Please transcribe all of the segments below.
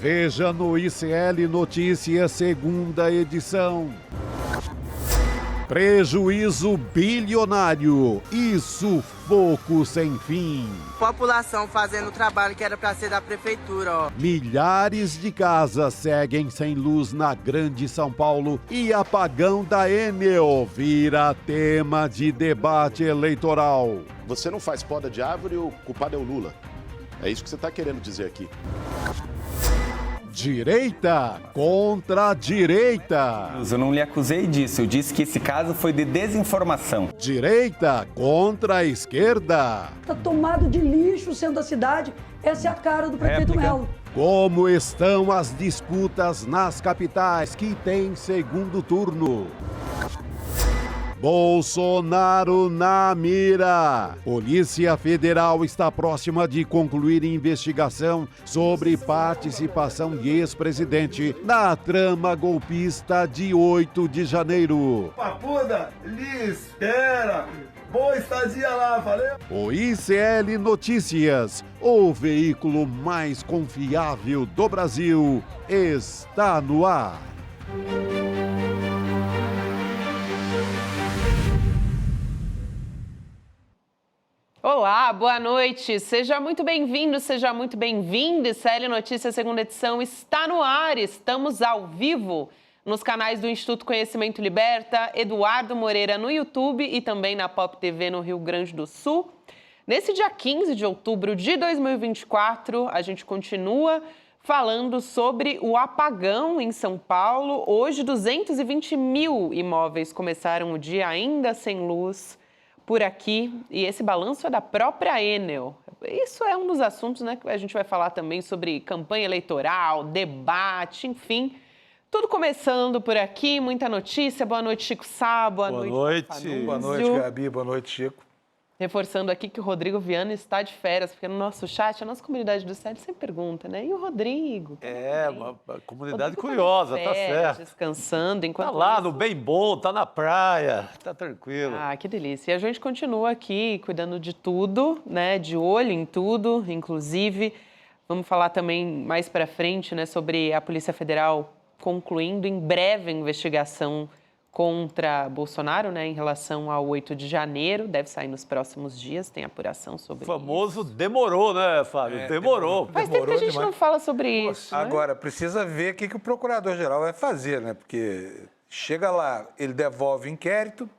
Veja no ICL Notícias, segunda edição. Prejuízo bilionário e sufoco sem fim. População fazendo o trabalho que era para ser da prefeitura, ó. Milhares de casas seguem sem luz na Grande São Paulo e apagão da Enel vira tema de debate eleitoral. Você não faz poda de árvore, o culpado é o Lula. É isso que você está querendo dizer aqui. Direita contra direita. Eu não lhe acusei disso, eu disse que esse caso foi de desinformação. Direita contra a esquerda. Está tomado de lixo o centro da cidade, essa é a cara do prefeito Melo. Como estão as disputas nas capitais que têm segundo turno? Bolsonaro na mira. Polícia Federal está próxima de concluir investigação sobre participação de ex-presidente na trama golpista de 8 de janeiro. Papuda, lhe espera. Boa estadia lá, valeu? O ICL Notícias, o veículo mais confiável do Brasil, está no ar. Olá, boa noite. Seja muito bem-vindo, seja muito bem-vinda. ICL Notícias, segunda edição, está no ar. Estamos ao vivo nos canais do Instituto Conhecimento Liberta, Eduardo Moreira no YouTube e também na Pop TV no Rio Grande do Sul. Nesse dia 15 de outubro de 2024, a gente continua falando sobre o apagão em São Paulo. Hoje, 220 mil imóveis começaram o dia ainda sem luz por aqui, e esse balanço é da própria Enel. Isso é um dos assuntos, né, que a gente vai falar também sobre campanha eleitoral, debate, enfim. Tudo começando por aqui, muita notícia. Boa noite, Chico Sá, boa noite. Boa noite, Gabi, boa noite, Chico. Reforçando aqui que o Rodrigo Viana está de férias, porque no nosso chat, a nossa comunidade do ICL sempre pergunta, né? E o Rodrigo? Uma comunidade curiosa, tá certo. Descansando, enquanto tá lá isso... no bem bom, tá na praia, tá tranquilo. Ah, que delícia. E a gente continua aqui cuidando de tudo, né? De olho em tudo, inclusive. Vamos falar também mais para frente, né? Sobre a Polícia Federal concluindo em breve a investigação contra Bolsonaro, né, em relação ao 8 de janeiro, deve sair nos próximos dias, tem apuração sobre isso. O famoso demorou, né, Fábio? Demorou. Faz tempo que a gente não fala sobre isso. Agora, precisa ver o que o procurador-geral vai fazer, né? Porque chega lá, ele devolve o inquérito,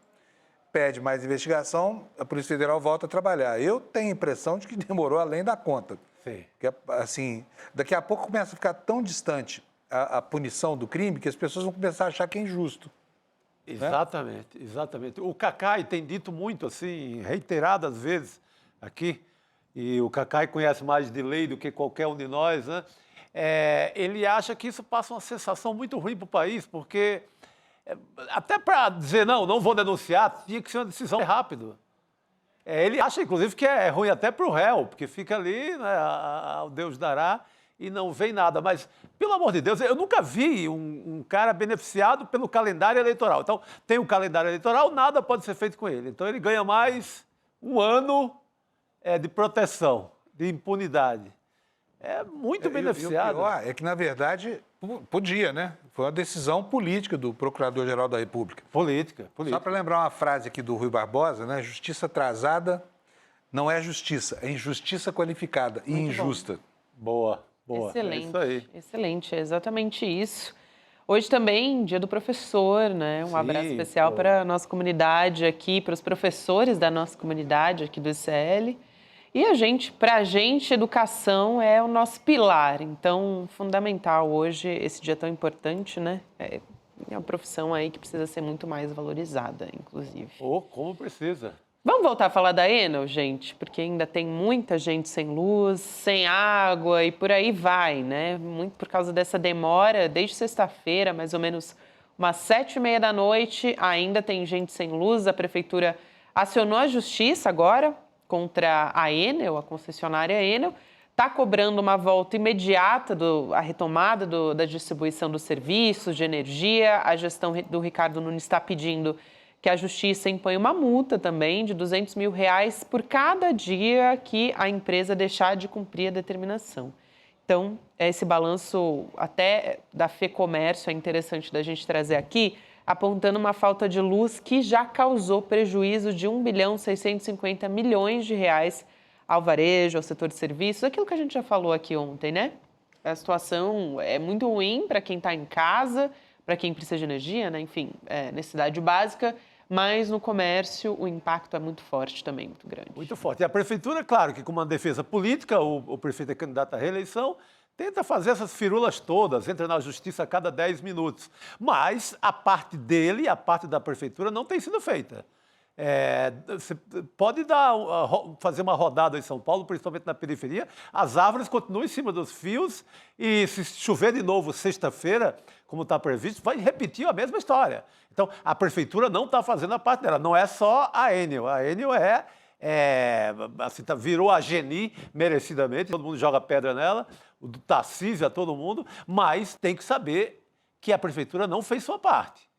pede mais investigação, a Polícia Federal volta a trabalhar. Eu tenho a impressão de que demorou além da conta. Sim. Que, assim, daqui a pouco começa a ficar tão distante a punição do crime que as pessoas vão começar a achar que é injusto. Exatamente, exatamente. O Cacai tem dito muito, assim, reiteradas vezes aqui, e o Cacai conhece mais de lei do que qualquer um de nós, né? Ele acha que isso passa uma sensação muito ruim para o país, porque até para dizer não vou denunciar, tinha que ser uma decisão rápida. Ele acha, inclusive, que é ruim até para o réu, porque fica ali, né, ao Deus dará, e não vem nada. Mas, pelo amor de Deus, eu nunca vi um cara beneficiado pelo calendário eleitoral. Então, tem o calendário eleitoral, nada pode ser feito com ele. Então, ele ganha mais um ano de proteção, de impunidade. É muito beneficiado. E o pior é que, na verdade, podia, né? Foi uma decisão política do Procurador-Geral da República. Política. Só para lembrar uma frase aqui do Rui Barbosa, né? Justiça atrasada não é justiça, é injustiça qualificada e injusta. Boa. Excelente, é isso aí. Excelente, é exatamente isso. Hoje também, dia do professor, né? Um abraço especial para a nossa comunidade aqui, para os professores da nossa comunidade aqui do ICL. E para a gente, educação é o nosso pilar, então, fundamental hoje, esse dia tão importante, né? É uma profissão aí que precisa ser muito mais valorizada, inclusive. Como precisa. Vamos voltar a falar da Enel, gente? Porque ainda tem muita gente sem luz, sem água e por aí vai, né? Muito por causa dessa demora, desde sexta-feira, mais ou menos umas 7h30 da noite, ainda tem gente sem luz. A prefeitura acionou a justiça agora contra a Enel, a concessionária Enel, está cobrando uma volta imediata, a retomada da distribuição dos serviços de energia. A gestão do Ricardo Nunes está pedindo que a Justiça impõe uma multa também de R$200 mil por cada dia que a empresa deixar de cumprir a determinação. Então, esse balanço até da FEComércio é interessante da gente trazer aqui, apontando uma falta de luz que já causou prejuízo de 1.650 bilhões de reais ao varejo, ao setor de serviços, aquilo que a gente já falou aqui ontem, né? A situação é muito ruim para quem está em casa, para quem precisa de energia, né? Enfim, necessidade básica, mas no comércio o impacto é muito forte também, muito grande. Muito forte. E a prefeitura, claro, que com uma defesa política, o prefeito é candidato à reeleição, tenta fazer essas firulas todas, entra na justiça a cada 10 minutos. Mas a parte dele, a parte da prefeitura, não tem sido feita. Você pode fazer uma rodada em São Paulo, principalmente na periferia, as árvores continuam em cima dos fios e se chover de novo sexta-feira, como está previsto, vai repetir a mesma história. Então, a prefeitura não está fazendo a parte dela, não é só a Enel. A Enel virou a Geni merecidamente, todo mundo joga pedra nela, o do Tarcísio a todo mundo, mas tem que saber que a prefeitura não fez sua parte.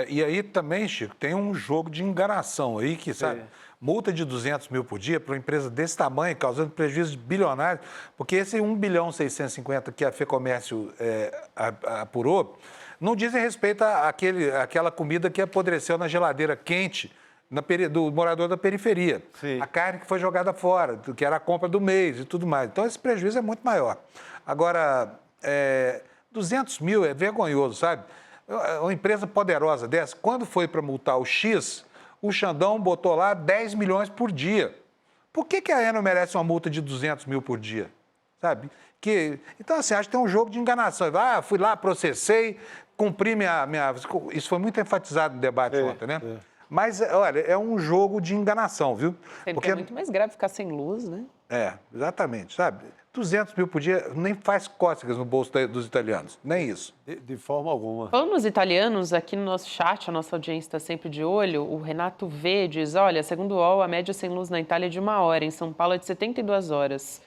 E aí também, Chico, tem um jogo de enganação aí que, sabe, multa de 200 mil por dia para uma empresa desse tamanho, causando prejuízos bilionários, porque esse 1.650 bilhões que a FEComércio apurou, não dizem respeito àquela comida que apodreceu na geladeira quente do morador da periferia. Sim. A carne que foi jogada fora, que era a compra do mês e tudo mais. Então, esse prejuízo é muito maior. Agora, 200 mil é vergonhoso, sabe? Uma empresa poderosa dessa, quando foi para multar o X, o Xandão botou lá 10 milhões por dia. Por que a Enel merece uma multa de 200 mil por dia? Sabe? Então, assim, acho que tem um jogo de enganação. Fui lá, processei, cumpri minha... Isso foi muito enfatizado no debate ontem, né? Mas, olha, é um jogo de enganação, viu? Porque é muito mais grave ficar sem luz, né? Exatamente, sabe? 200 mil por dia nem faz cócegas no bolso dos italianos, nem isso. De forma alguma. Falando nos italianos, aqui no nosso chat, a nossa audiência está sempre de olho, o Renato V diz, olha, segundo o UOL, a média sem luz na Itália é de 1 hora, em São Paulo é de 72 horas.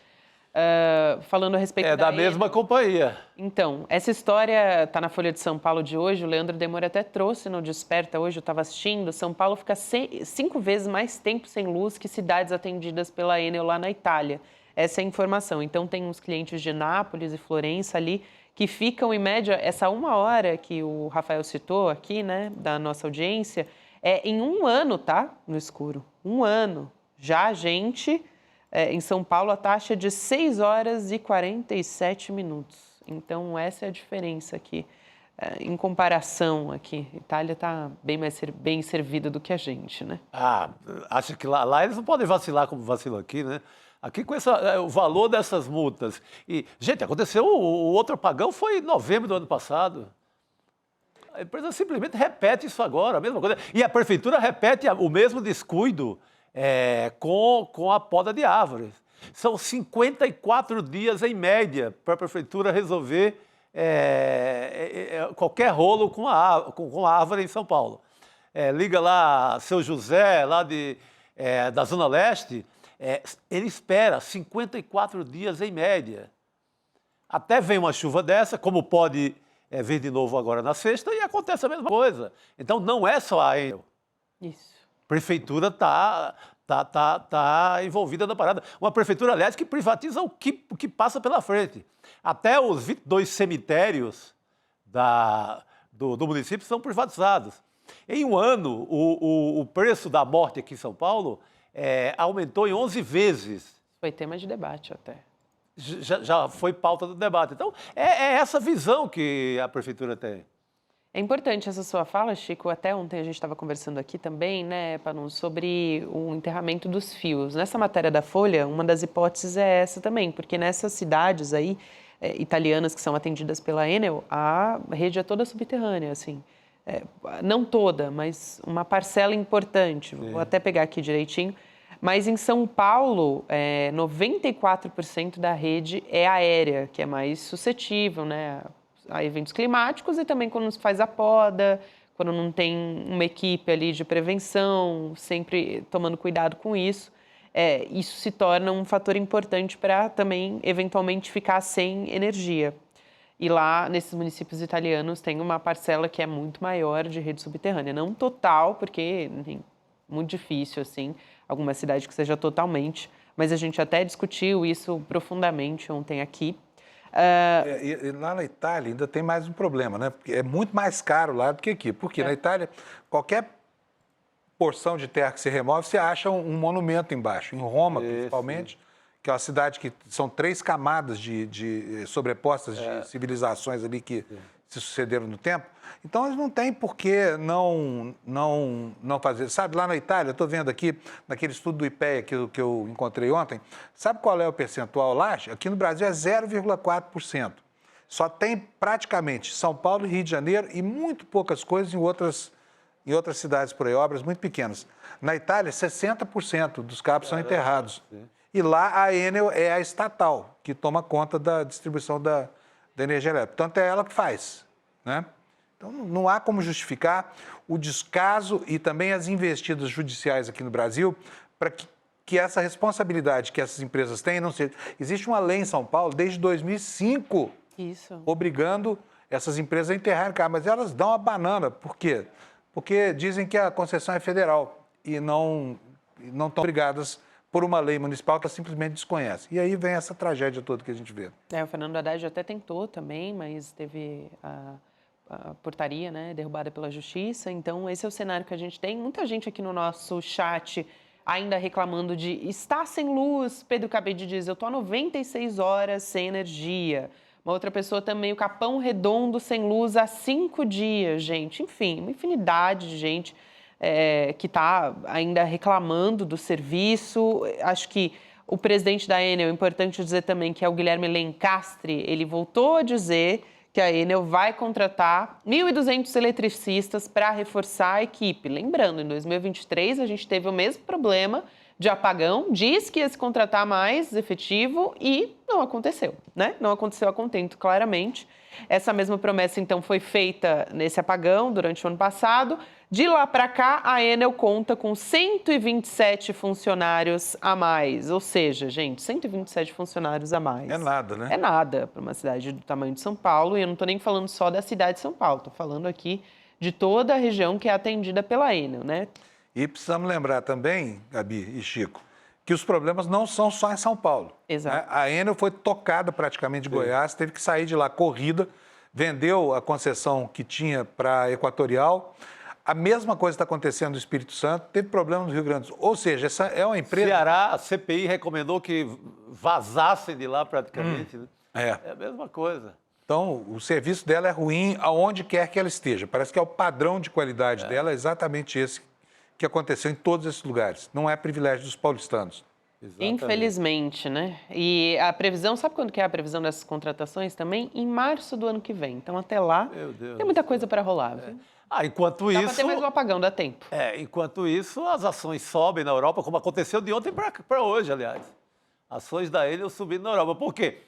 Falando a respeito da mesma companhia. Então, essa história está na Folha de São Paulo de hoje, o Leandro Demore até trouxe no Desperta hoje, eu estava assistindo, São Paulo fica 5 vezes mais tempo sem luz que cidades atendidas pela Enel lá na Itália. Essa é a informação. Então, tem uns clientes de Nápoles e Florença ali que ficam, em média, essa 1 hora que o Rafael citou aqui, né, da nossa audiência, em 1 ano, tá? No escuro. 1 ano. Já a gente, em São Paulo, a taxa é de 6 horas e 47 minutos. Então, essa é a diferença aqui. Em comparação aqui, a Itália está bem servida do que a gente, né? Acho que lá eles não podem vacilar como vacilam aqui, né? Aqui com o valor dessas multas. E, gente, aconteceu, o outro apagão foi em novembro do ano passado. A empresa simplesmente repete isso agora, a mesma coisa. E a prefeitura repete o mesmo descuido com a poda de árvores. São 54 dias, em média, para a prefeitura resolver qualquer rolo com a árvore em São Paulo. Liga lá, Seu José, lá da Zona Leste, ele espera 54 dias em média. Até vem uma chuva dessa, como pode vir de novo agora na sexta, e acontece a mesma coisa. Então, não é só a Enel. Isso. A prefeitura está envolvida na parada. Uma prefeitura, aliás, que privatiza o que passa pela frente. Até os 22 cemitérios do município são privatizados. Em 1 ano, o preço da morte aqui em São Paulo aumentou em 11 vezes. Foi tema de debate até. Já foi pauta do debate. Então, é essa visão que a prefeitura tem. É importante essa sua fala, Chico. Até ontem a gente estava conversando aqui também, né, Panun, sobre o enterramento dos fios. Nessa matéria da Folha, uma das hipóteses é essa também, porque nessas cidades aí, italianas que são atendidas pela Enel, a rede é toda subterrânea, assim. Não toda, mas uma parcela importante. Vou até pegar aqui direitinho. Mas em São Paulo, 94% da rede é aérea, que é mais suscetível, né, a eventos climáticos e também quando se faz a poda, quando não tem uma equipe ali de prevenção, sempre tomando cuidado com isso. Isso se torna um fator importante para também, eventualmente, ficar sem energia. E lá, nesses municípios italianos, tem uma parcela que é muito maior de rede subterrânea. Não total, porque é muito difícil, assim, alguma cidade que seja totalmente. Mas a gente até discutiu isso profundamente ontem aqui. E lá na Itália ainda tem mais um problema, né? Porque é muito mais caro lá do que aqui. Porque na Itália, qualquer porção de terra que se remove, você acha um monumento embaixo. Em Roma, principalmente, que é uma cidade que são 3 camadas de sobrepostas de civilizações ali que se sucederam no tempo. Então, eles não têm por que não fazer. Sabe, lá na Itália, eu estou vendo aqui, naquele estudo do IPEA que eu encontrei ontem, sabe qual é o percentual lá? Aqui no Brasil é 0,4%. Só tem praticamente São Paulo e Rio de Janeiro e muito poucas coisas em outras cidades por aí, obras muito pequenas. Na Itália, 60% dos cabos são enterrados. E lá a Enel é a estatal, que toma conta da distribuição da energia elétrica. Portanto, é ela que faz, né? Então, não há como justificar o descaso e também as investidas judiciais aqui no Brasil para que essa responsabilidade que essas empresas têm não seja... Existe uma lei em São Paulo desde 2005 obrigando essas empresas a enterrarem cabos, mas elas dão a banana. Por quê? Porque dizem que a concessão é federal e não estão obrigadas por uma lei municipal que ela simplesmente desconhece. E aí vem essa tragédia toda que a gente vê. O Fernando Haddad até tentou também, mas teve a portaria, né, derrubada pela Justiça. Então, esse é o cenário que a gente tem. Muita gente aqui no nosso chat ainda reclamando de estar sem luz. Pedro Cabede diz, eu estou há 96 horas sem energia. Uma outra pessoa também, o Capão Redondo sem luz há 5 dias, gente. Enfim, uma infinidade de gente que está ainda reclamando do serviço. Acho que o presidente da Enel, é importante dizer também que é o Guilherme Lencastre, ele voltou a dizer que a Enel vai contratar 1.200 eletricistas para reforçar a equipe. Lembrando, em 2023 a gente teve o mesmo problema de apagão, diz que ia se contratar mais efetivo e não aconteceu, né? Não aconteceu a contento, claramente. Essa mesma promessa, então, foi feita nesse apagão durante o ano passado. De lá para cá, a Enel conta com 127 funcionários a mais. Ou seja, gente, 127 funcionários a mais. É nada, né? É nada para uma cidade do tamanho de São Paulo. E eu não estou nem falando só da cidade de São Paulo, estou falando aqui de toda a região que é atendida pela Enel, né? E precisamos lembrar também, Gabi e Chico, que os problemas não são só em São Paulo. Exato. Né? A Enel foi tocada praticamente de Goiás, teve que sair de lá corrida, vendeu a concessão que tinha para a Equatorial. A mesma coisa está acontecendo no Espírito Santo, teve problema no Rio Grande do Sul. Ou seja, essa é uma empresa... Ceará, a CPI recomendou que vazassem de lá praticamente. Né? É a mesma coisa. Então, o serviço dela é ruim aonde quer que ela esteja. Parece que é o padrão de qualidade dela, é exatamente esse que aconteceu em todos esses lugares. Não é privilégio dos paulistanos. Exatamente. Infelizmente, né? E a previsão, sabe quando que é a previsão dessas contratações também? Em março do ano que vem. Então, até lá, tem muita coisa para rolar. Viu? Enquanto Dá isso... para ter mais um apagão, dá tempo. Enquanto isso, as ações sobem na Europa, como aconteceu de ontem para hoje, aliás. Ações da Enel subindo na Europa. Por quê?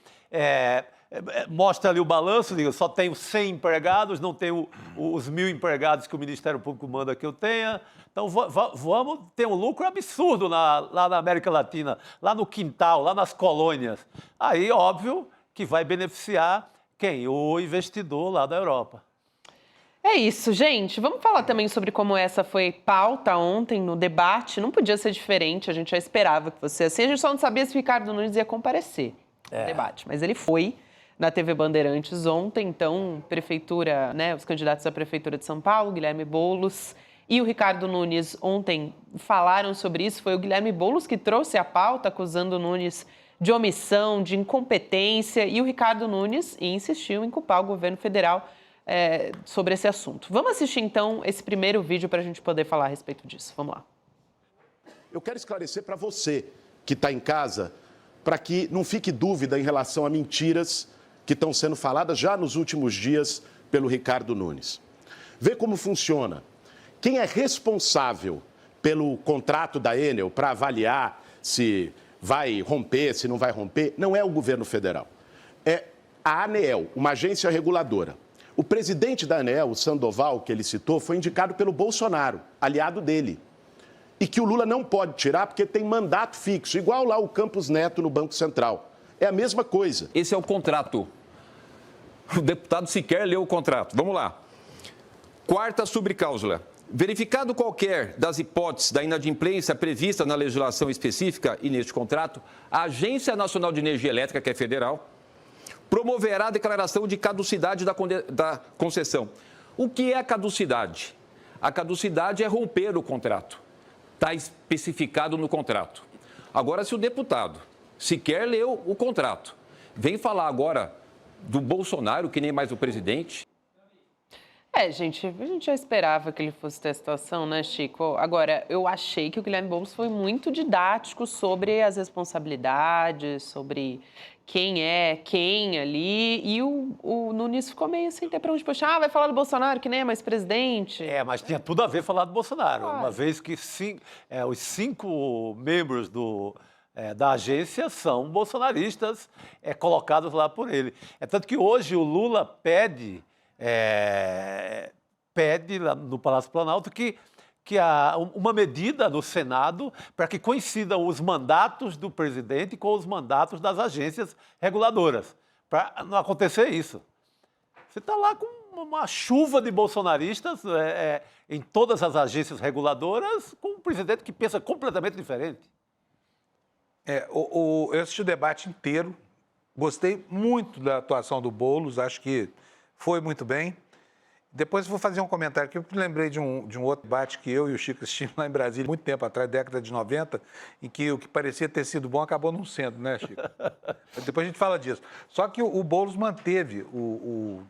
Mostra ali o balanço, só tenho 100 empregados, não tenho os 1.000 empregados que o Ministério Público manda que eu tenha. Então, vamos ter um lucro absurdo lá na América Latina, lá no quintal, lá nas colônias. Aí, óbvio, que vai beneficiar quem? O investidor lá da Europa. É isso, gente. Vamos falar também sobre como essa foi pauta ontem no debate. Não podia ser diferente, a gente já esperava que fosse assim. A gente só não sabia se o Ricardo Nunes ia comparecer no debate, mas ele foi na TV Bandeirantes ontem. Então, prefeitura, né, os candidatos à Prefeitura de São Paulo, Guilherme Boulos e o Ricardo Nunes, ontem falaram sobre isso. Foi o Guilherme Boulos que trouxe a pauta, acusando o Nunes de omissão, de incompetência, e o Ricardo Nunes insistiu em culpar o governo federal sobre esse assunto. Vamos assistir, então, esse primeiro vídeo para a gente poder falar a respeito disso. Vamos lá. Eu quero esclarecer para você que está em casa, para que não fique dúvida em relação a mentiras que estão sendo faladas já nos últimos dias pelo Ricardo Nunes. Vê como funciona. Quem é responsável pelo contrato da Enel para avaliar se vai romper, se não vai romper, não é o governo federal. É a ANEEL, uma agência reguladora. O presidente da ANEEL, o Sandoval, que ele citou, foi indicado pelo Bolsonaro, aliado dele. E que o Lula não pode tirar porque tem mandato fixo, igual lá o Campos Neto no Banco Central. É a mesma coisa. Esse é o contrato. O deputado sequer leu o contrato. Vamos lá. Quarta subcláusula. Verificado qualquer das hipóteses da inadimplência prevista na legislação específica e neste contrato, a Agência Nacional de Energia Elétrica, que é federal, promoverá a declaração de caducidade da concessão. O que é a caducidade? A caducidade é romper o contrato. Está especificado no contrato. Agora, se o deputado sequer leu o contrato, vem falar agora do Bolsonaro, que nem mais o presidente... Gente, a gente já esperava que ele fosse ter a situação, né, Chico? Agora, eu achei que o Guilherme Boulos foi muito didático sobre as responsabilidades, sobre quem é quem ali, e o Nunes ficou meio sem ter para onde puxar. Vai falar do Bolsonaro, que nem é mais presidente. Mas tinha tudo a ver falar do Bolsonaro, uma vez que os 5 membros da agência são bolsonaristas, colocados lá por ele. É tanto que hoje o Lula pede lá no Palácio Planalto que uma medida no Senado para que coincidam os mandatos do presidente com os mandatos das agências reguladoras, para não acontecer isso. Você está lá com uma chuva de bolsonaristas em todas as agências reguladoras, com um presidente que pensa completamente diferente. Eu assisti o debate inteiro, gostei muito da atuação do Boulos, acho que foi muito bem. Depois eu vou fazer um comentário aqui, eu me lembrei de um outro debate que eu e o Chico assistimos lá em Brasília, muito tempo atrás, década de 90, em que o que parecia ter sido bom acabou não sendo, né, Chico? Depois a gente fala disso. Só que o Boulos manteve o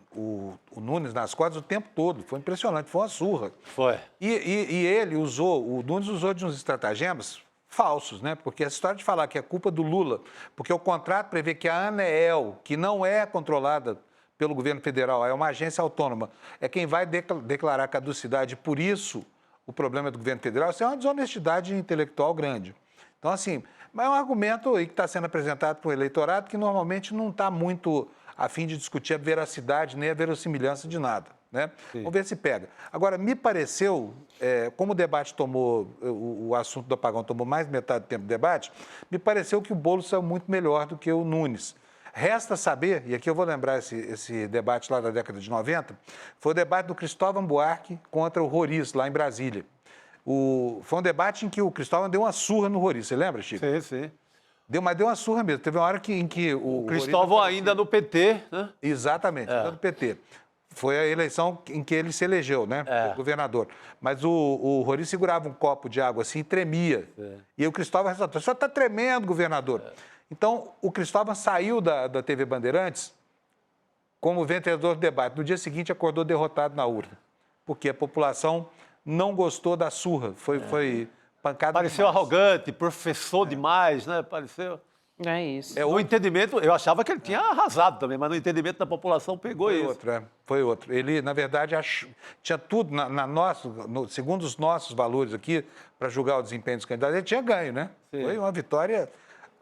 Nunes nas costas o tempo todo, foi impressionante, foi uma surra. Foi. E o Nunes usou de uns estratagemas falsos, né? Porque essa história de falar que é culpa do Lula, porque o contrato prevê que a ANEEL, que não é controlada pelo governo federal, é uma agência autônoma, é quem vai declarar caducidade. Por isso, o problema do governo federal, isso é uma desonestidade intelectual grande. Então, assim, mas é um argumento aí que está sendo apresentado para o eleitorado que normalmente não está muito a fim de discutir a veracidade nem a verossimilhança de nada, né? Vamos ver se pega. Agora, me pareceu, como o debate tomou, o assunto do apagão tomou mais de metade do tempo do debate, me pareceu que o Boulos saiu muito melhor do que o Nunes. Resta saber, e aqui eu vou lembrar esse debate lá da década de 90, foi o debate do Cristóvão Buarque contra o Roriz, lá em Brasília. Foi um debate em que o Cristóvão deu uma surra no Roriz, você lembra, Chico? Sim. Mas deu uma surra mesmo. Teve uma hora em que o Cristóvão ainda no PT, né? Exatamente, ainda no PT. Foi a eleição em que ele se elegeu, né? Governador. Mas o Roriz segurava um copo de água assim e tremia. E o Cristóvão ressaltou: o senhor está tremendo, governador. Então, o Cristóvão saiu da TV Bandeirantes como vencedor do debate. No dia seguinte, acordou derrotado na urna, porque a população não gostou da surra. Foi pancada. Pareceu demais. Arrogante, professor demais, né? Pareceu. É isso. O entendimento, eu achava que ele tinha arrasado também, mas no entendimento da população pegou isso. Foi outro. Ele, na verdade, tinha tudo, segundo os nossos valores aqui, para julgar o desempenho dos candidatos, ele tinha ganho, né? Sim. Foi uma vitória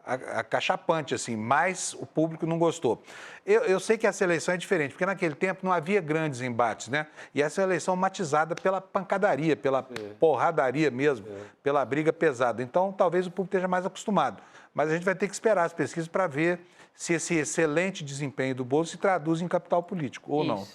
acachapante, assim, mas o público não gostou. Eu sei que essa eleição é diferente, porque naquele tempo não havia grandes embates, né? E essa é uma eleição matizada pela pancadaria, pela porradaria mesmo, pela briga pesada. Então, talvez o público esteja mais acostumado. Mas a gente vai ter que esperar as pesquisas para ver se esse excelente desempenho do Boulos se traduz em capital político ou não.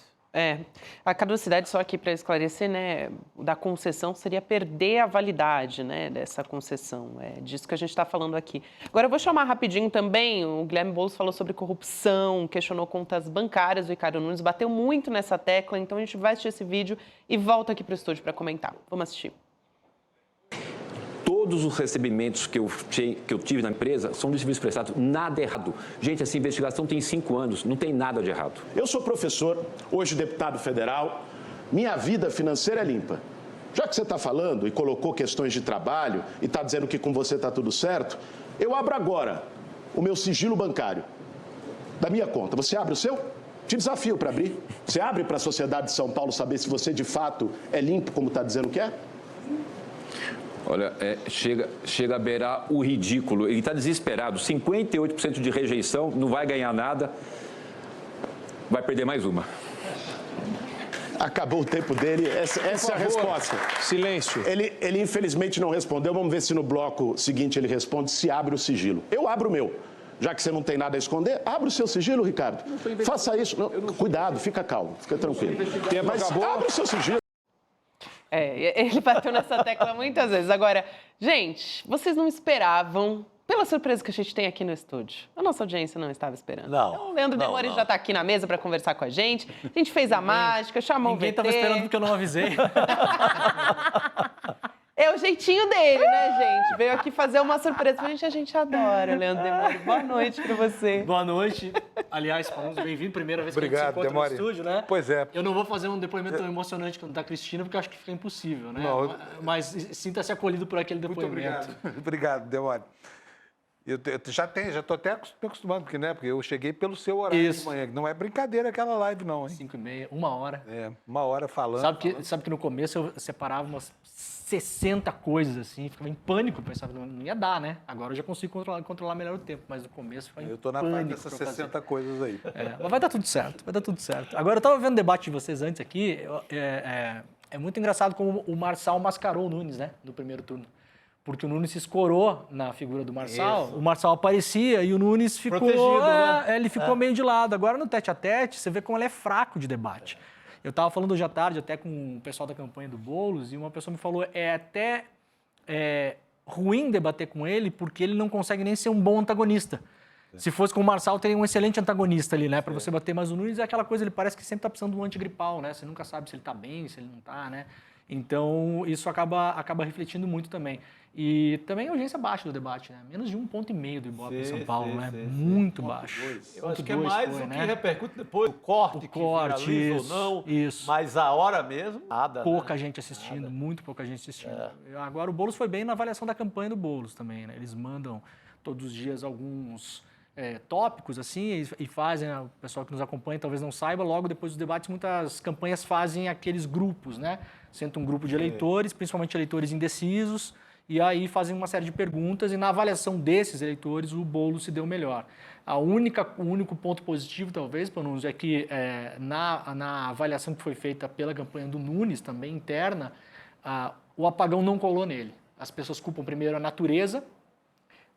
A caducidade, só aqui para esclarecer, né, da concessão seria perder a validade, né, dessa concessão. É disso que a gente está falando aqui. Agora, eu vou chamar rapidinho também, o Guilherme Boulos falou sobre corrupção, questionou contas bancárias, o Ricardo Nunes bateu muito nessa tecla, então a gente vai assistir esse vídeo e volta aqui para o estúdio para comentar. Vamos assistir. Todos os recebimentos que eu tive na empresa são de serviços prestados, nada errado. Gente, essa investigação tem 5 anos, não tem nada de errado. Eu sou professor, hoje deputado federal, minha vida financeira é limpa. Já que você está falando e colocou questões de trabalho e está dizendo que com você está tudo certo, eu abro agora o meu sigilo bancário da minha conta. Você abre o seu? Te desafio para abrir. Você abre para a sociedade de São Paulo saber se você de fato é limpo como está dizendo que é? Olha, chega a beirar o ridículo. Ele está desesperado. 58% de rejeição, não vai ganhar nada, vai perder mais uma. Acabou o tempo dele, essa é a resposta. Silêncio. Ele infelizmente não respondeu, vamos ver se no bloco seguinte ele responde se abre o sigilo. Eu abro o meu. Já que você não tem nada a esconder, abre o seu sigilo, Ricardo. Faça isso. Não, cuidado, fica calmo, fica tranquilo. Mas abre o seu sigilo. Ele bateu nessa tecla muitas vezes. Agora, gente, vocês não esperavam pela surpresa que a gente tem aqui no estúdio. A nossa audiência não estava esperando. Não, Então, o Leandro não, Demore não. já está aqui na mesa para conversar com a gente. A gente fez a mágica, chamou Ninguém o VT. estava esperando porque eu não avisei. É o jeitinho dele, né, gente? Veio aqui fazer uma surpresa pra gente. A gente adora, Leandro Demore. Boa noite pra você. Boa noite. Aliás, falamos bem-vindo. Primeira vez que a gente se Obrigado, encontra Demore. no estúdio, né? Pois é. Eu não vou fazer um depoimento tão emocionante quanto o da Cristina, porque eu acho que fica impossível, né? Não, Mas sinta-se acolhido por aquele Muito depoimento. obrigado. Obrigado, Demore. Eu já estou até acostumado, porque eu cheguei pelo seu horário Isso. de manhã. Não é brincadeira aquela live, não, hein? 5h30, 1 hora. É, 1 hora falando. Sabe que no começo eu separava umas 60 coisas assim, ficava em pânico, pensava, não ia dar, né? Agora eu já consigo controlar melhor o tempo, mas no começo ficava em Eu estou na pânico. parte dessas pra fazer. 60 coisas aí. Mas vai dar tudo certo, vai dar tudo certo. Agora, eu estava vendo o debate de vocês antes aqui, é muito engraçado como o Marçal mascarou o Nunes, né, no primeiro turno. Porque o Nunes se escorou na figura do Marçal, o Marçal aparecia e o Nunes ficou, Protegido, né? ele ficou meio de lado. Agora, no tete-a-tete, você vê como ele é fraco de debate. Eu estava falando hoje à tarde até com o pessoal da campanha do Boulos e uma pessoa me falou, é até ruim debater com ele porque ele não consegue nem ser um bom antagonista. Se fosse com o Marçal, teria um excelente antagonista ali, né? Para você bater. Mas o Nunes é aquela coisa, ele parece que sempre tá precisando de um antigripal, né? Você nunca sabe se ele tá bem, se ele não tá, né? Então, isso acaba refletindo muito também. E também a audiência baixa do debate, né? Menos de 1,5 ponto do Ibope em São Paulo, né? Muito baixo. Eu acho que é mais o que repercute depois, o corte, que viraliza ou não. Isso. Mas a hora mesmo, nada. Pouca gente assistindo, muito pouca gente assistindo. Agora, o Boulos foi bem na avaliação da campanha do Boulos também, né? Eles mandam todos os dias alguns tópicos, assim, e fazem, o pessoal que nos acompanha talvez não saiba, logo depois dos debates, muitas campanhas fazem aqueles grupos, né? Senta um grupo de eleitores, principalmente eleitores indecisos, e aí fazem uma série de perguntas, e na avaliação desses eleitores, o Boulos se deu melhor. O único ponto positivo, talvez, Panuso, é que na avaliação que foi feita pela campanha do Nunes, também interna, o apagão não colou nele. As pessoas culpam primeiro a natureza,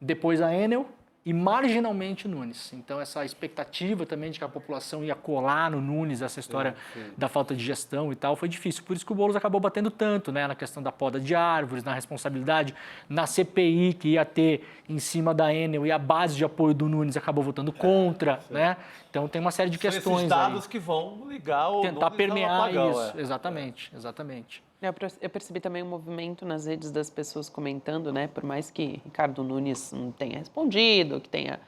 depois a Enel e marginalmente o Nunes. Então, essa expectativa também de que a população ia colar no Nunes, essa história da falta de gestão e tal, foi difícil. Por isso que o Boulos acabou batendo tanto, né, na questão da poda de árvores, na responsabilidade, na CPI que ia ter em cima da Enel e a base de apoio do Nunes acabou votando contra, né? Então, tem uma série de questões esses dados aí. que vão ligar o Tentar Nunes permear ao apagão, isso. Exatamente. Eu percebi também um movimento nas redes das pessoas comentando, né? Por mais que Ricardo Nunes não tenha respondido, que tenha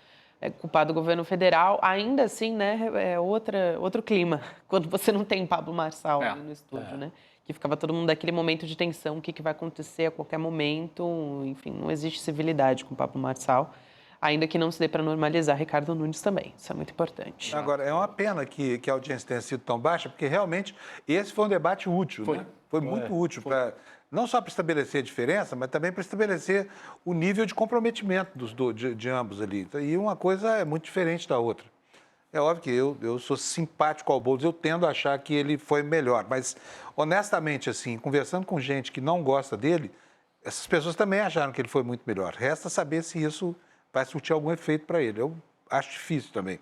culpado o governo federal, ainda assim, né? É outro clima quando você não tem Pablo Marçal ali no estúdio, né? Que ficava todo mundo naquele momento de tensão, o que vai acontecer a qualquer momento, enfim, não existe civilidade com o Pablo Marçal. Ainda que não se dê para normalizar Ricardo Nunes também. Isso é muito importante. Agora, é uma pena que a audiência tenha sido tão baixa, porque realmente esse foi um debate útil, né? Foi muito útil, não só para estabelecer a diferença, mas também para estabelecer o nível de comprometimento de ambos ali. E uma coisa é muito diferente da outra. É óbvio que eu sou simpático ao Boulos, eu tendo a achar que ele foi melhor, mas honestamente, assim, conversando com gente que não gosta dele, essas pessoas também acharam que ele foi muito melhor. Resta saber se isso vai surtir algum efeito para ele. Eu acho difícil também.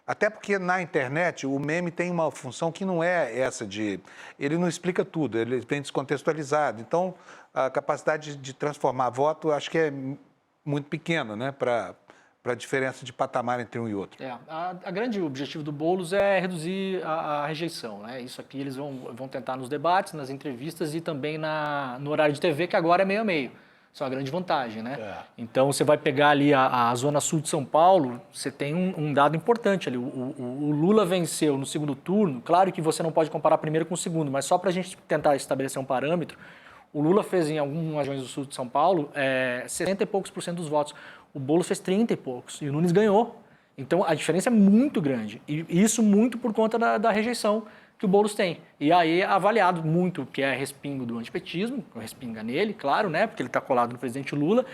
Até porque na internet o meme tem uma função que não é essa de... Ele não explica tudo, ele vem descontextualizado. Então, a capacidade de transformar voto acho que é muito pequena, né? Para a diferença de patamar entre um e outro. A grande objetivo do Boulos é reduzir a rejeição, né? Isso aqui eles vão tentar nos debates, nas entrevistas e também no horário de TV, que agora é meio a meio. Isso é uma grande vantagem, né? Então, você vai pegar ali a zona sul de São Paulo, você tem um dado importante ali. O Lula venceu no segundo turno, claro que você não pode comparar primeiro com o segundo, mas só para a gente tentar estabelecer um parâmetro, o Lula fez em algumas regiões do sul de São Paulo 60 e poucos % dos votos. O Boulos fez 30 e poucos e o Nunes ganhou. Então, a diferença é muito grande. E isso muito por conta da rejeição que o Boulos tem. E aí, avaliado muito que é respingo do antipetismo, respinga nele, claro, né, porque ele está colado no presidente Lula,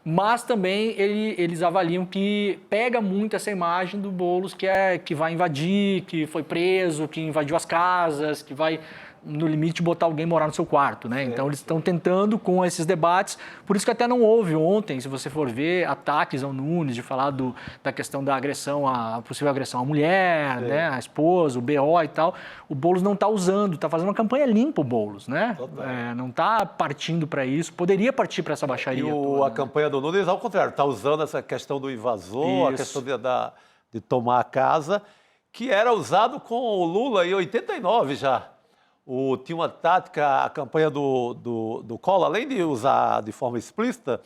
mas também eles avaliam que pega muito essa imagem do Boulos que vai invadir, que foi preso, que invadiu as casas, que vai no limite, botar alguém morar no seu quarto, né? Então, eles estão tentando com esses debates, por isso que até não houve ontem, se você for ver, ataques ao Nunes, de falar da questão da agressão, a possível agressão à mulher, né? A esposa, o BO e tal. O Boulos não está usando, está fazendo uma campanha limpa o Boulos, né? Não está partindo para isso, poderia partir para essa baixaria toda, a campanha do Nunes, ao contrário, está usando essa questão do invasor, a questão de tomar a casa, que era usado com o Lula em 89 já. Tinha uma tática, a campanha do Collor, além de usar de forma explícita,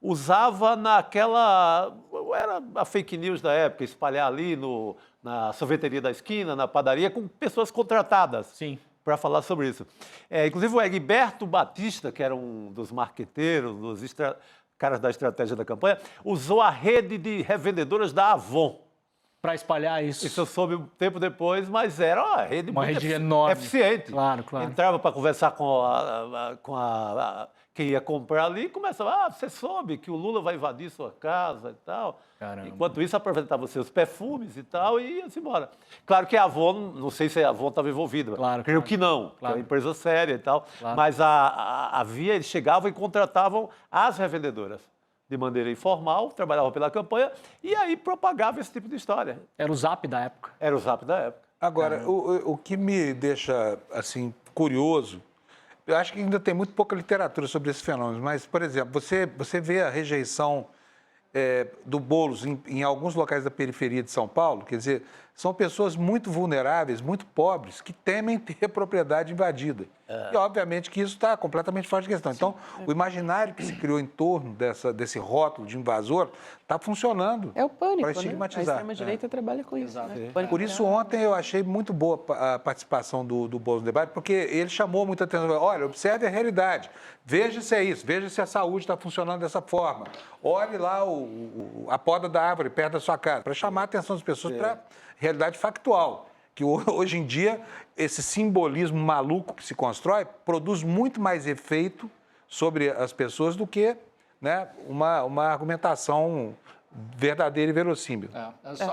usava naquela... Era a fake news da época, espalhar ali na sorveteria da esquina, na padaria, com pessoas contratadas. Sim. Para falar sobre isso. Inclusive o Egberto Batista, que era um dos marqueteiros, caras da estratégia da campanha, usou a rede de revendedoras da Avon. Para espalhar isso. Isso eu soube um tempo depois, mas era uma rede muito enorme. eficiente. Claro. Entrava para conversar com quem ia comprar ali e começava, você soube que o Lula vai invadir sua casa e tal. Caramba. Enquanto isso, apresentava seus perfumes e tal e ia-se embora. Claro que a Avon, não sei se a Avon estava envolvida. Creio que não, que é uma empresa séria e tal. Mas eles chegavam e contratavam as revendedoras de maneira informal, trabalhavam pela campanha e aí propagava esse tipo de história. Era o Zap da época. Era o Zap da época. Agora, o que me deixa, assim, curioso, eu acho que ainda tem muito pouca literatura sobre esse fenômeno, mas, por exemplo, você vê a rejeição do Boulos em alguns locais da periferia de São Paulo, quer dizer, são pessoas muito vulneráveis, muito pobres, que temem ter propriedade invadida. E, obviamente, que isso está completamente fora de questão. Então, o imaginário que se criou em torno desse rótulo de invasor está funcionando. É o pânico, para estigmatizar. A extrema-direita trabalha com isso. Né? Por isso, ontem eu achei muito boa a participação do Boulos no debate, porque ele chamou muita atenção. Olha, observe a realidade. Veja se é isso. Veja se a saúde está funcionando dessa forma. Olhe lá a poda da árvore perto da sua casa, para chamar a atenção das pessoas para a realidade factual. Que hoje em dia, esse simbolismo maluco que se constrói produz muito mais efeito sobre as pessoas do que, né, uma argumentação verdadeira e verossímil.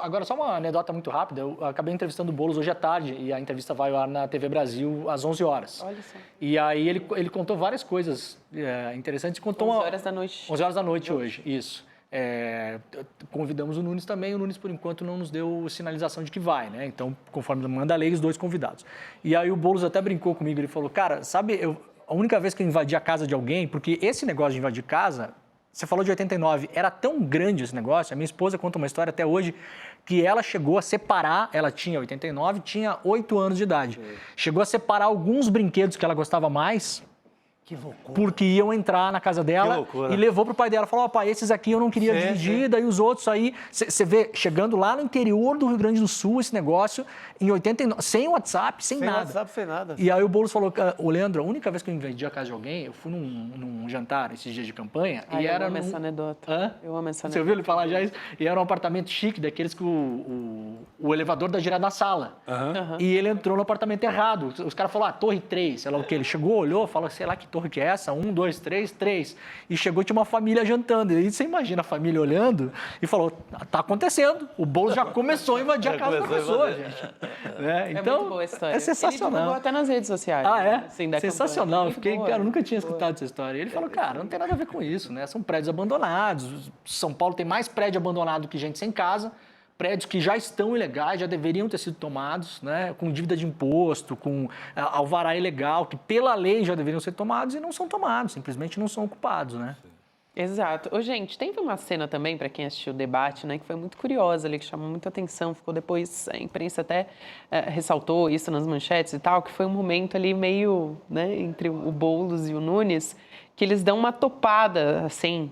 Agora, só uma anedota muito rápida. Eu acabei entrevistando o Boulos hoje à tarde e a entrevista vai ao ar na TV Brasil às 11 horas. Olha só. E aí ele contou várias coisas interessantes. 11 horas da noite. 11 horas da noite hoje, isso. Convidamos o Nunes também, o Nunes por enquanto não nos deu sinalização de que vai, né? Então, conforme manda a lei, os dois convidados. E aí o Boulos até brincou comigo, ele falou, cara, sabe, a única vez que eu invadi a casa de alguém, porque esse negócio de invadir casa, você falou de 89, era tão grande esse negócio, a minha esposa conta uma história até hoje, que ela chegou a separar, ela tinha 89, tinha 8 anos de idade, chegou a separar alguns brinquedos que ela gostava mais, Que loucura. Porque iam entrar na casa dela e levou pro pai dela. Falou, pai, esses aqui eu não queria dividir, daí os outros aí... Você vê, chegando lá no interior do Rio Grande do Sul, esse negócio, em 89, sem WhatsApp, sem nada. Sem WhatsApp, sem nada. E aí o Boulos falou, ô Leandro, a única vez que eu invadi a casa de alguém, eu fui num jantar esses dias de campanha, e era... Eu amo essa anedota. Eu amo essa anedota. Você ouviu ele falar já isso? E era um apartamento chique, daqueles que o elevador dá girar na sala. E ele entrou no apartamento errado. Os caras falaram, torre 3, sei lá o que. Ele chegou, olhou, falou, sei lá que torre que é essa, 1, 2, 3, 3. E chegou, tinha uma família jantando. E aí você imagina a família olhando e falou, tá acontecendo. O Boulos já começou a invadir a casa da pessoa, gente. Então, muito boa a história. É sensacional. Ele divulgou até nas redes sociais. Assim, sensacional. Eu fiquei, cara, eu nunca tinha escutado essa história. E ele falou, cara, não tem nada a ver com isso, né? São prédios abandonados. São Paulo tem mais prédio abandonado que gente sem casa. Prédios que já estão ilegais, já deveriam ter sido tomados, né? Com dívida de imposto, com alvará ilegal, que pela lei já deveriam ser tomados e não são tomados, simplesmente não são ocupados, né? Exato. Ô, gente, teve uma cena também, para quem assistiu o debate, né, que foi muito curiosa ali, que chamou muita atenção, ficou depois, a imprensa até ressaltou isso nas manchetes e tal, que foi um momento ali meio, né, entre o Boulos e o Nunes, que eles dão uma topada, assim...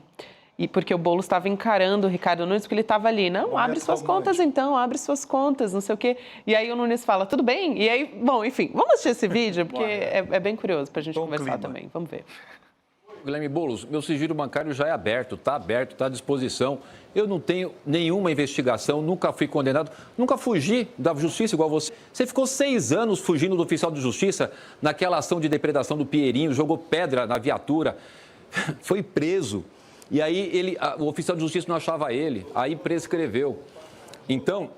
E porque o Boulos estava encarando o Ricardo Nunes, porque ele estava ali, não, abre suas contas então, abre suas contas, não sei o quê. E aí o Nunes fala, tudo bem? E aí, bom, enfim, vamos assistir esse vídeo, porque é bem curioso para a gente conversar também. Vamos ver. Guilherme Boulos, meu sigilo bancário já é aberto, está à disposição. Eu não tenho nenhuma investigação, nunca fui condenado, nunca fugi da justiça igual você. Você ficou 6 anos fugindo do oficial de justiça naquela ação de depredação do Pinheirinho, jogou pedra na viatura, foi preso. E aí o oficial de justiça não achava ele, aí prescreveu. Então,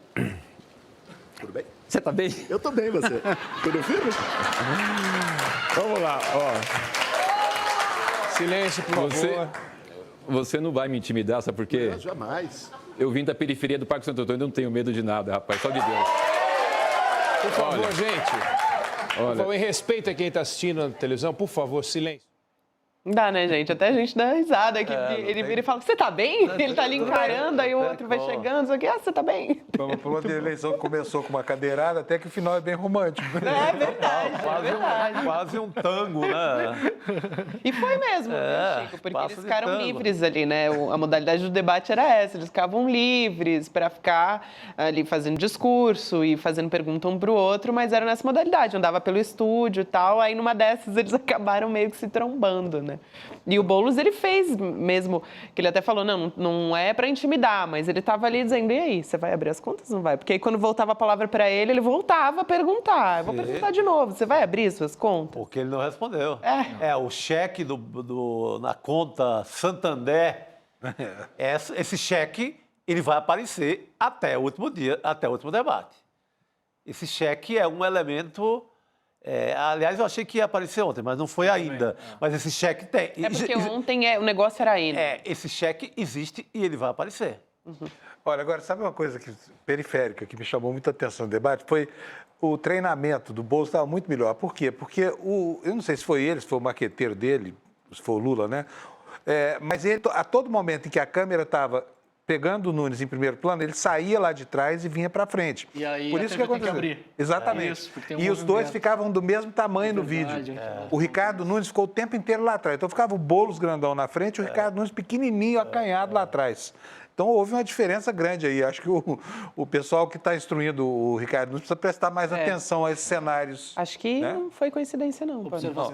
tudo bem? Você tá bem? Eu tô bem, você. Tudo firme? Vamos lá, ó. Silêncio, por favor. Você não vai me intimidar, sabe por quê? Não, jamais. Eu vim da periferia do Parque Santo Antônio e não tenho medo de nada, rapaz, só de Deus. Por favor, gente. Por Olha, favor, em respeito a quem está assistindo na televisão, por favor, silêncio. Não dá, né, gente? Até a gente dá risada. Que ele vira e fala, você tá bem? Ele tá ali encarando, aí o outro vai chegando, só que, você tá bem? Vamos para uma eleição que começou com uma cadeirada, até que o final é bem romântico. É verdade, Quase um tango, né? E foi mesmo, né, Chico? Porque eles ficaram livres ali, né? A modalidade do debate era essa, eles ficavam livres para ficar ali fazendo discurso e fazendo pergunta um pro outro, mas era nessa modalidade, andava pelo estúdio e tal, aí numa dessas eles acabaram meio que se trombando, né? E o Boulos, ele fez mesmo, que ele até falou, não é para intimidar, mas ele tava ali dizendo, e aí, você vai abrir as contas ou não vai? Porque aí quando voltava a palavra para ele voltava a perguntar, eu vou perguntar de novo, você vai abrir suas contas? Porque ele não respondeu. O cheque na conta Santander, esse cheque, ele vai aparecer até o último dia, até o último debate. Esse cheque é um elemento... aliás, eu achei que ia aparecer ontem, mas não foi ainda. Mas esse cheque tem. Porque ontem o negócio era ele. Esse cheque existe e ele vai aparecer. Olha, agora, sabe uma coisa periférica que me chamou muita atenção no debate? Foi o treinamento do Boulos estava muito melhor. Por quê? Porque eu não sei se foi ele, se foi o maqueteiro dele, se foi o Lula, né? Mas ele, a todo momento em que a câmera estava pegando o Nunes em primeiro plano, ele saía lá de trás e vinha para frente. E aí por isso que aconteceu. Tem que abrir. Exatamente. Isso, tem um e os dois movimento. ficavam do mesmo tamanho no vídeo. O Ricardo Nunes ficou o tempo inteiro lá atrás. Então ficava o Boulos grandão na frente e o Ricardo Nunes pequenininho, acanhado lá atrás. Então houve uma diferença grande aí. Acho que o pessoal que está instruindo o Ricardo Nunes precisa prestar mais atenção a esses cenários. Acho que não foi coincidência, não.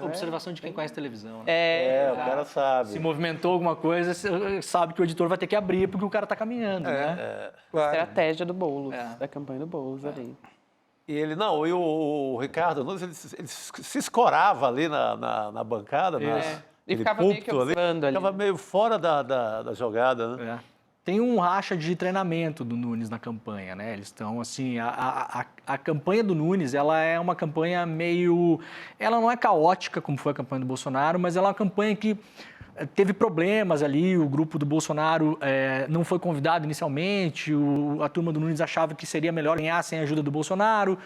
Observação de quem conhece televisão. Né? O cara sabe. Se movimentou alguma coisa, sabe que o editor vai ter que abrir porque o cara está caminhando, né? Claro. Estratégia do Boulos, da campanha do Boulos ali. E ele, e o Ricardo Nunes, ele se escorava ali na bancada, E ficava meio que observando ali. Ficava meio fora da jogada, né? Tem um racha de treinamento do Nunes na campanha, né? Eles estão, assim, a campanha do Nunes, ela é uma campanha meio... Ela não é caótica, como foi a campanha do Bolsonaro, mas ela é uma campanha que teve problemas ali, o grupo do Bolsonaro não foi convidado inicialmente, a turma do Nunes achava que seria melhor ganhar sem a ajuda do Bolsonaro.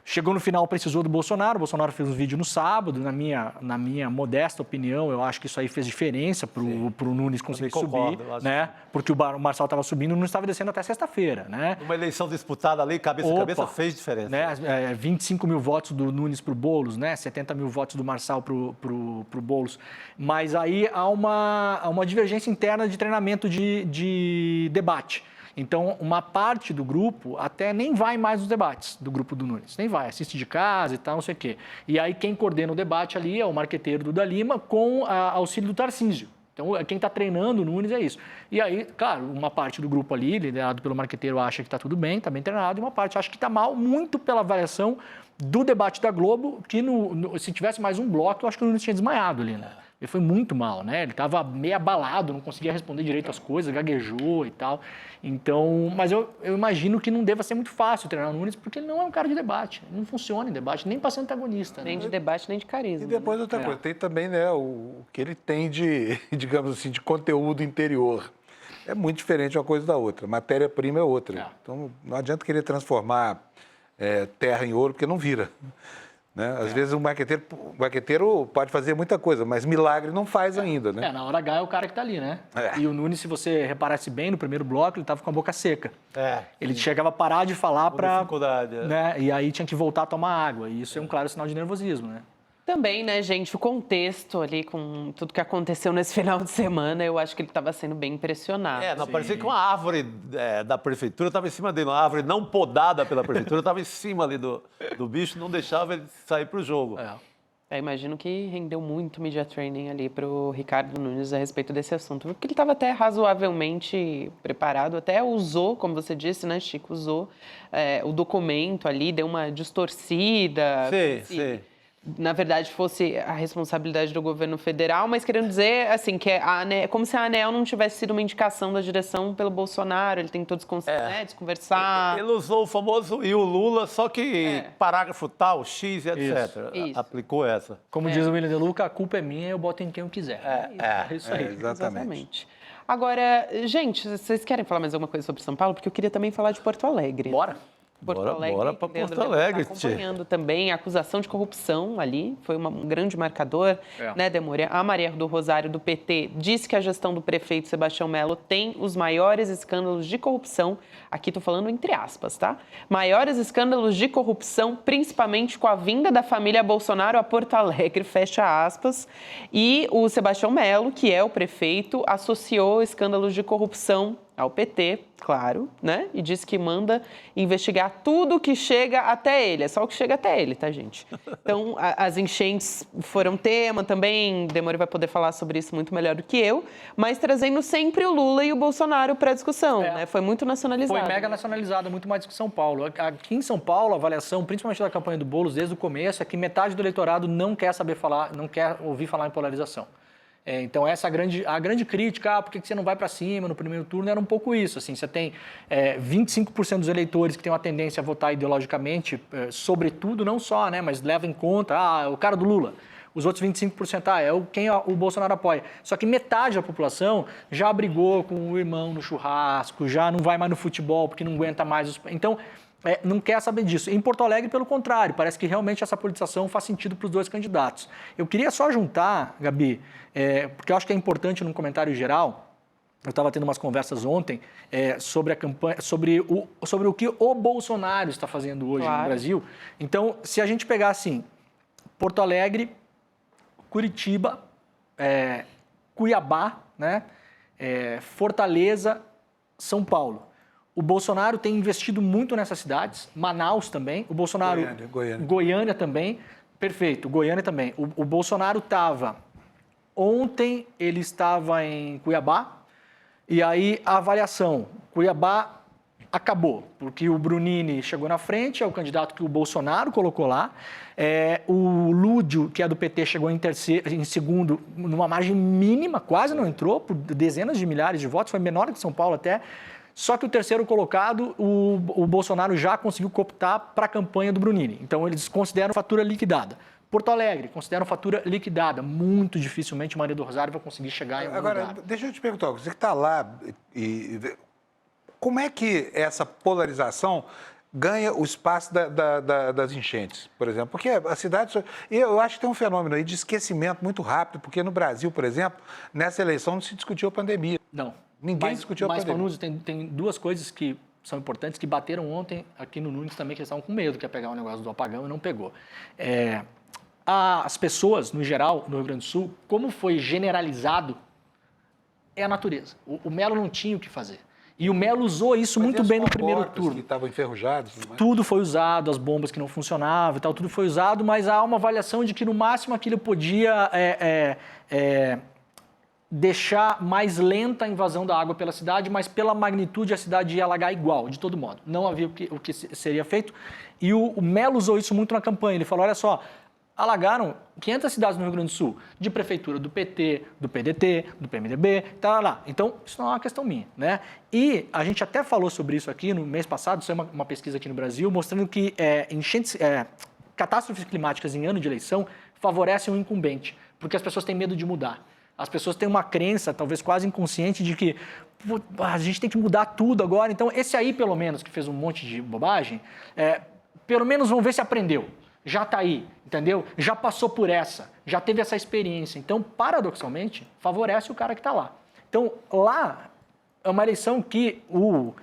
Chegou no final, precisou do Bolsonaro. O Bolsonaro fez um vídeo no sábado. Na minha modesta opinião, eu acho que isso aí fez diferença para o Nunes conseguir subir, né? Porque o Marçal estava subindo e o Nunes estava descendo até sexta-feira, né? Uma eleição disputada ali, cabeça a cabeça, fez diferença. Né? 25 mil votos do Nunes para o Boulos, né? 70 mil votos do Marçal para o Boulos. Mas aí há uma divergência interna de treinamento de debate. Então, uma parte do grupo até nem vai mais nos debates do grupo do Nunes. Nem vai, assiste de casa e tal, não sei o quê. E aí quem coordena o debate ali é o marqueteiro Duda Lima com auxílio do Tarcísio. Então, quem está treinando o Nunes é isso. E aí, claro, uma parte do grupo ali, liderado pelo marqueteiro, acha que está tudo bem, está bem treinado, e uma parte acha que está mal, muito pela variação do debate da Globo, que se tivesse mais um bloco, eu acho que o Nunes tinha desmaiado ali, né? Ele foi muito mal, né? Ele estava meio abalado, não conseguia responder direito as coisas, gaguejou e tal. Então, mas eu imagino que não deva ser muito fácil treinar o Nunes, porque ele não é um cara de debate. Ele não funciona em debate, nem para ser antagonista. Nem de debate, nem de carisma. E depois outra coisa, tem também, né, o que ele tem de, digamos assim, de conteúdo interior. É muito diferente uma coisa da outra. Matéria-prima é outra. Então, não adianta querer transformar terra em ouro, porque não vira. Né? Às vezes o marqueteiro pode fazer muita coisa, mas milagre não faz ainda, né? Na hora H é o cara que está ali, né? E o Nunes, se você reparasse bem, no primeiro bloco, ele estava com a boca seca. Ele chegava a parar de falar para... né? E aí tinha que voltar a tomar água. E isso é um claro sinal de nervosismo, né? Também, né, gente, o contexto ali com tudo que aconteceu nesse final de semana, eu acho que ele estava sendo bem impressionado. Parecia que uma árvore da prefeitura estava em cima dele, uma árvore não podada pela prefeitura, estava em cima ali do bicho, não deixava ele sair para o jogo. Imagino que rendeu muito media training ali para o Ricardo Nunes a respeito desse assunto, porque ele estava até razoavelmente preparado, até usou, como você disse, né, Chico, usou o documento ali, deu uma distorcida. Sim. na verdade, fosse a responsabilidade do governo federal, mas querendo dizer, assim, que como se a ANEEL não tivesse sido uma indicação da direção pelo Bolsonaro, ele tentou desconversar. Ele usou o famoso e o Lula, só que parágrafo tal, X e etc. Isso. Aplicou essa. Como diz o William De Luca, a culpa é minha, eu boto em quem eu quiser. É isso aí. Exatamente. Agora, gente, vocês querem falar mais alguma coisa sobre São Paulo? Porque eu queria também falar de Porto Alegre. Bora para Porto Alegre. Tá acompanhando também a acusação de corrupção ali, foi um grande marcador, né, Demore? A Maria do Rosário, do PT, disse que a gestão do prefeito Sebastião Melo tem os maiores escândalos de corrupção, aqui estou falando entre aspas, tá? Maiores escândalos de corrupção, principalmente com a vinda da família Bolsonaro a Porto Alegre, fecha aspas, e o Sebastião Melo, que é o prefeito, associou escândalos de corrupção ao PT, claro, né? E disse que manda investigar tudo que chega até ele. É só o que chega até ele, tá, gente? Então, as enchentes foram tema também. Demore vai poder falar sobre isso muito melhor do que eu, mas trazendo sempre o Lula e o Bolsonaro para a discussão, né? Foi muito nacionalizado. Foi mega nacionalizado, muito mais do que São Paulo. Aqui em São Paulo, a avaliação, principalmente da campanha do Boulos, desde o começo, é que metade do eleitorado não quer saber falar, não quer ouvir falar em polarização. Então, essa a grande crítica, por que você não vai para cima no primeiro turno, era um pouco isso. Assim, você tem 25% dos eleitores que têm uma tendência a votar ideologicamente, sobretudo, não só, né, mas leva em conta o cara do Lula. Os outros 25% quem o Bolsonaro apoia. Só que metade da população já brigou com o irmão no churrasco, já não vai mais no futebol porque não aguenta mais. Então, não quer saber disso. Em Porto Alegre, pelo contrário, parece que realmente essa politização faz sentido para os dois candidatos. Eu queria só juntar, Gabi, porque eu acho que é importante num comentário geral, eu estava tendo umas conversas ontem sobre a campanha, sobre o que o Bolsonaro está fazendo hoje no Brasil. Então, se a gente pegar assim, Porto Alegre, Curitiba, Cuiabá, né? Fortaleza, São Paulo. O Bolsonaro tem investido muito nessas cidades, Manaus também, o Bolsonaro... Goiânia também, perfeito, Goiânia também. O Bolsonaro estava... Ontem ele estava em Cuiabá, e aí a avaliação, Cuiabá acabou, porque o Brunini chegou na frente, é o candidato que o Bolsonaro colocou lá, o Lúdio, que é do PT, chegou em segundo, numa margem mínima, quase não entrou, por dezenas de milhares de votos, foi menor que São Paulo até. Só que o terceiro colocado, o Bolsonaro já conseguiu cooptar para a campanha do Brunini. Então, eles consideram fatura liquidada. Porto Alegre, consideram fatura liquidada. Muito dificilmente Maria do Rosário vai conseguir chegar em algum lugar. Agora, deixa eu te perguntar, você que está lá, como é que essa polarização ganha o espaço das enchentes, por exemplo? Porque a cidade... Eu acho que tem um fenômeno aí de esquecimento muito rápido, porque no Brasil, por exemplo, nessa eleição não se discutiu a pandemia. Não. Ninguém discutiu a pandemia. Mas, Panucci, tem duas coisas que são importantes, que bateram ontem aqui no Nunes também, que eles estavam com medo que ia pegar o negócio do apagão e não pegou. As pessoas, no geral, no Rio Grande do Sul, como foi generalizado, é a natureza. O Melo não tinha o que fazer. E o Melo usou isso muito bem no primeiro turno. Que estavam enferrujados. Tudo foi usado, as bombas que não funcionavam e tal, tudo foi usado, mas há uma avaliação de que no máximo aquilo podia deixar mais lenta a invasão da água pela cidade, mas pela magnitude a cidade ia alagar igual, de todo modo. Não havia o que seria feito. E o Melo usou isso muito na campanha. Ele falou, olha só, alagaram 500 cidades no Rio Grande do Sul, de prefeitura do PT, do PDT, do PMDB, tá lá. Então, isso não é uma questão minha, né? E a gente até falou sobre isso aqui no mês passado, isso é uma pesquisa aqui no Brasil, mostrando que catástrofes climáticas em ano de eleição favorecem o incumbente, porque as pessoas têm medo de mudar. As pessoas têm uma crença, talvez quase inconsciente, de que a gente tem que mudar tudo agora. Então, esse aí, pelo menos, que fez um monte de bobagem, pelo menos vamos ver se aprendeu. Já está aí, entendeu? Já passou por essa, já teve essa experiência. Então, paradoxalmente, favorece o cara que está lá. Então, lá é uma eleição que o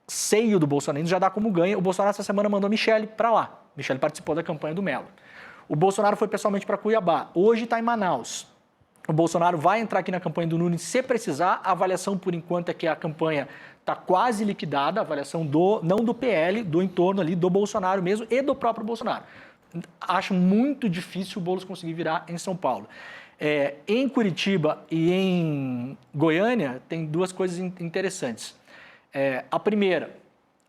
seio do bolsonarismo já dá como ganho. O Bolsonaro, essa semana, mandou a Michele para lá. Michele participou da campanha do Melo. O Bolsonaro foi pessoalmente para Cuiabá. Hoje está em Manaus. O Bolsonaro vai entrar aqui na campanha do Nunes se precisar. A avaliação, por enquanto, é que a campanha está quase liquidada, a avaliação não do PL, do entorno ali, do Bolsonaro mesmo e do próprio Bolsonaro. Acho muito difícil o Boulos conseguir virar em São Paulo. Em Curitiba e em Goiânia, tem duas coisas interessantes. A primeira,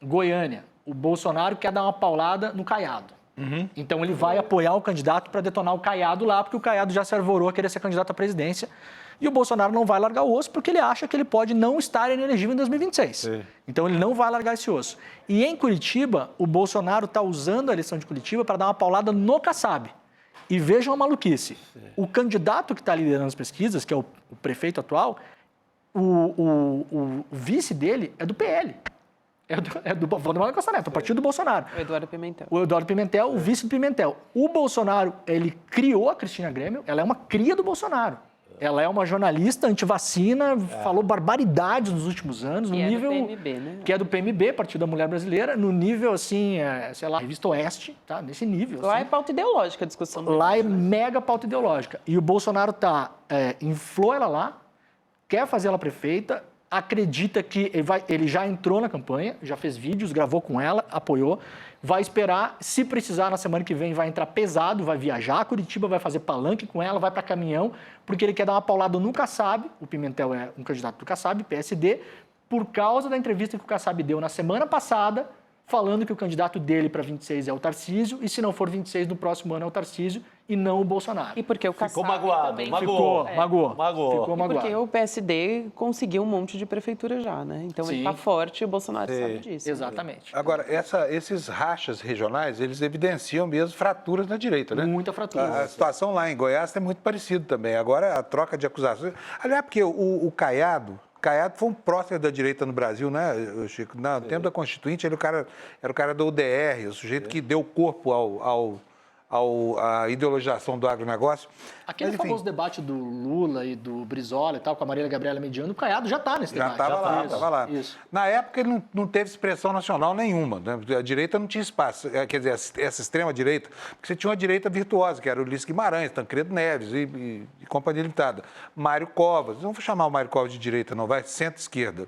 Goiânia, o Bolsonaro quer dar uma paulada no Caiado. Então ele vai apoiar o candidato para detonar o Caiado lá, porque o Caiado já se arvorou a querer ser candidato à presidência. E o Bolsonaro não vai largar o osso porque ele acha que ele pode não estar inelegível em 2026. Sim. Então ele não vai largar esse osso. E em Curitiba, o Bolsonaro está usando a eleição de Curitiba para dar uma paulada no Kassab. E vejam a maluquice. Sim. O candidato que está liderando as pesquisas, que é o prefeito atual, o vice dele é do PL. É do Valdemar Costa Neto, o partido do Bolsonaro. O Eduardo Pimentel. O Eduardo Pimentel, o vice do Pimentel. O Bolsonaro, ele criou a Cristina Grêmio, ela é uma cria do Bolsonaro. Ela é uma jornalista antivacina, falou barbaridades nos últimos anos, no nível... É do PMB, né? Que é do PMB, Partido da Mulher Brasileira, no nível, assim, sei lá, Revista Oeste, tá? Nesse nível. Lá assim. é pauta ideológica a discussão. Lá é mega pauta ideológica. E o Bolsonaro inflou ela lá, quer fazer ela prefeita, acredita que ele já entrou na campanha, já fez vídeos, gravou com ela, apoiou, vai esperar, se precisar, na semana que vem vai entrar pesado, vai viajar a Curitiba, vai fazer palanque com ela, vai para caminhão, porque ele quer dar uma paulada no Kassab, o Pimentel é um candidato do Kassab, PSD, por causa da entrevista que o Kassab deu na semana passada, falando que o candidato dele para 26 é o Tarcísio, e se não for 26, no próximo ano é o Tarcísio, e não o Bolsonaro. E porque o Kassab ficou magoado, também magoou. Ficou magoado. E porque o PSD conseguiu um monte de prefeitura já, né? Então ele está forte e o Bolsonaro sabe disso. Exatamente. Agora, esses rachas regionais, eles evidenciam mesmo fraturas na direita, né? Muita fratura. A situação lá em Goiás é muito parecida também. Agora, a troca de acusações... Aliás, porque o Caiado foi um prócer da direita no Brasil, né, Chico? No tempo da Constituinte, ele era o cara do UDR, o sujeito que deu corpo à ideologização do agronegócio. Aquele famoso debate do Lula e do Brizola e tal, com a Marília Gabriela Mediano, o Caiado já está nesse debate. Já estava lá. Isso. Na época, ele não teve expressão nacional nenhuma. Né? A direita não tinha espaço. Quer dizer, essa extrema-direita, porque você tinha uma direita virtuosa, que era o Ulisses Guimarães, Tancredo Neves e Companhia Limitada. Mário Covas, não vou chamar o Mário Covas de direita, não, vai centro-esquerda.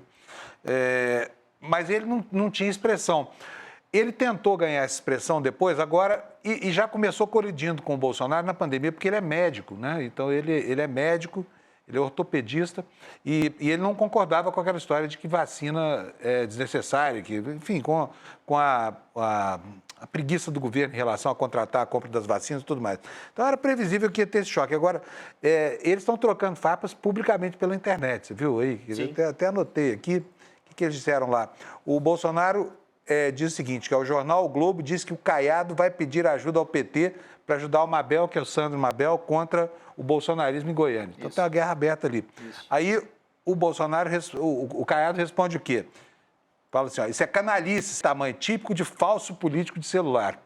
Mas ele não tinha expressão. Ele tentou ganhar essa expressão depois, agora, e já começou colidindo com o Bolsonaro na pandemia, porque ele é médico, né? Então, ele é médico, ele é ortopedista, e ele não concordava com aquela história de que vacina é desnecessária, que, enfim, com a preguiça do governo em relação a contratar a compra das vacinas e tudo mais. Então, era previsível que ia ter esse choque. Agora, eles estão trocando farpas publicamente pela internet, você viu aí? Até anotei aqui o que eles disseram lá. O Bolsonaro... diz o seguinte, que o jornal O Globo diz que o Caiado vai pedir ajuda ao PT para ajudar o Mabel, que é o Sandro Mabel, contra o bolsonarismo em Goiânia. Então tem uma guerra aberta ali. Isso. Aí o Caiado responde o quê? Fala assim, isso é canalice, esse tamanho típico de falso político de celular.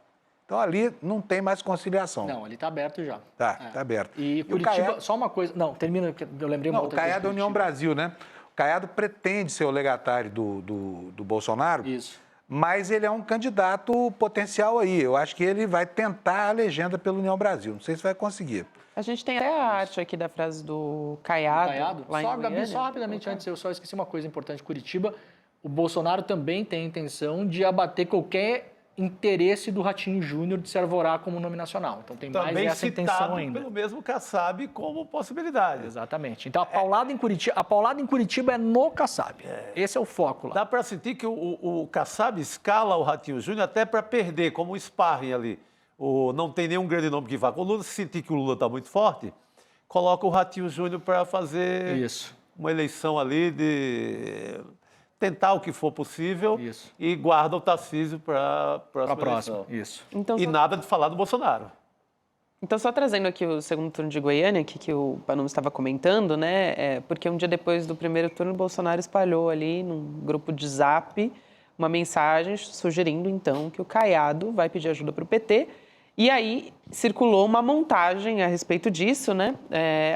Então ali não tem mais conciliação. Não, ali está aberto já. Tá aberto. E Curitiba, Caiado... só uma coisa... Não, termina, eu lembrei uma outra coisa. O Caiado é a União Brasil, né? O Caiado pretende ser o legatário do Bolsonaro. Isso. Mas ele é um candidato potencial aí. Eu acho que ele vai tentar a legenda pela União Brasil. Não sei se vai conseguir. A gente tem até a arte aqui da frase do Caiado. Lá só, Gabi, só rapidamente antes, eu só esqueci uma coisa importante. Curitiba, o Bolsonaro também tem a intenção de abater qualquer interesse do Ratinho Júnior de se arvorar como nome nacional. Então tem também mais essa intenção ainda. Pelo mesmo Kassab como possibilidade. Exatamente. Então a paulada em Curitiba é no Kassab. Esse é o foco lá. Dá para sentir que o Kassab escala o Ratinho Júnior até para perder, como um sparring ali. Não tem nenhum grande nome que vá com o Lula. Se sentir que o Lula está muito forte, coloca o Ratinho Júnior para fazer uma eleição ali de... tentar o que for possível e guarda o Tarcísio para a próxima. Isso. Então, nada de falar do Bolsonaro. Então, só trazendo aqui o segundo turno de Goiânia, que o Panum estava comentando, né? Porque um dia depois do primeiro turno, o Bolsonaro espalhou ali num grupo de Zap uma mensagem sugerindo, então, que o Caiado vai pedir ajuda para o PT. E aí circulou uma montagem a respeito disso, né?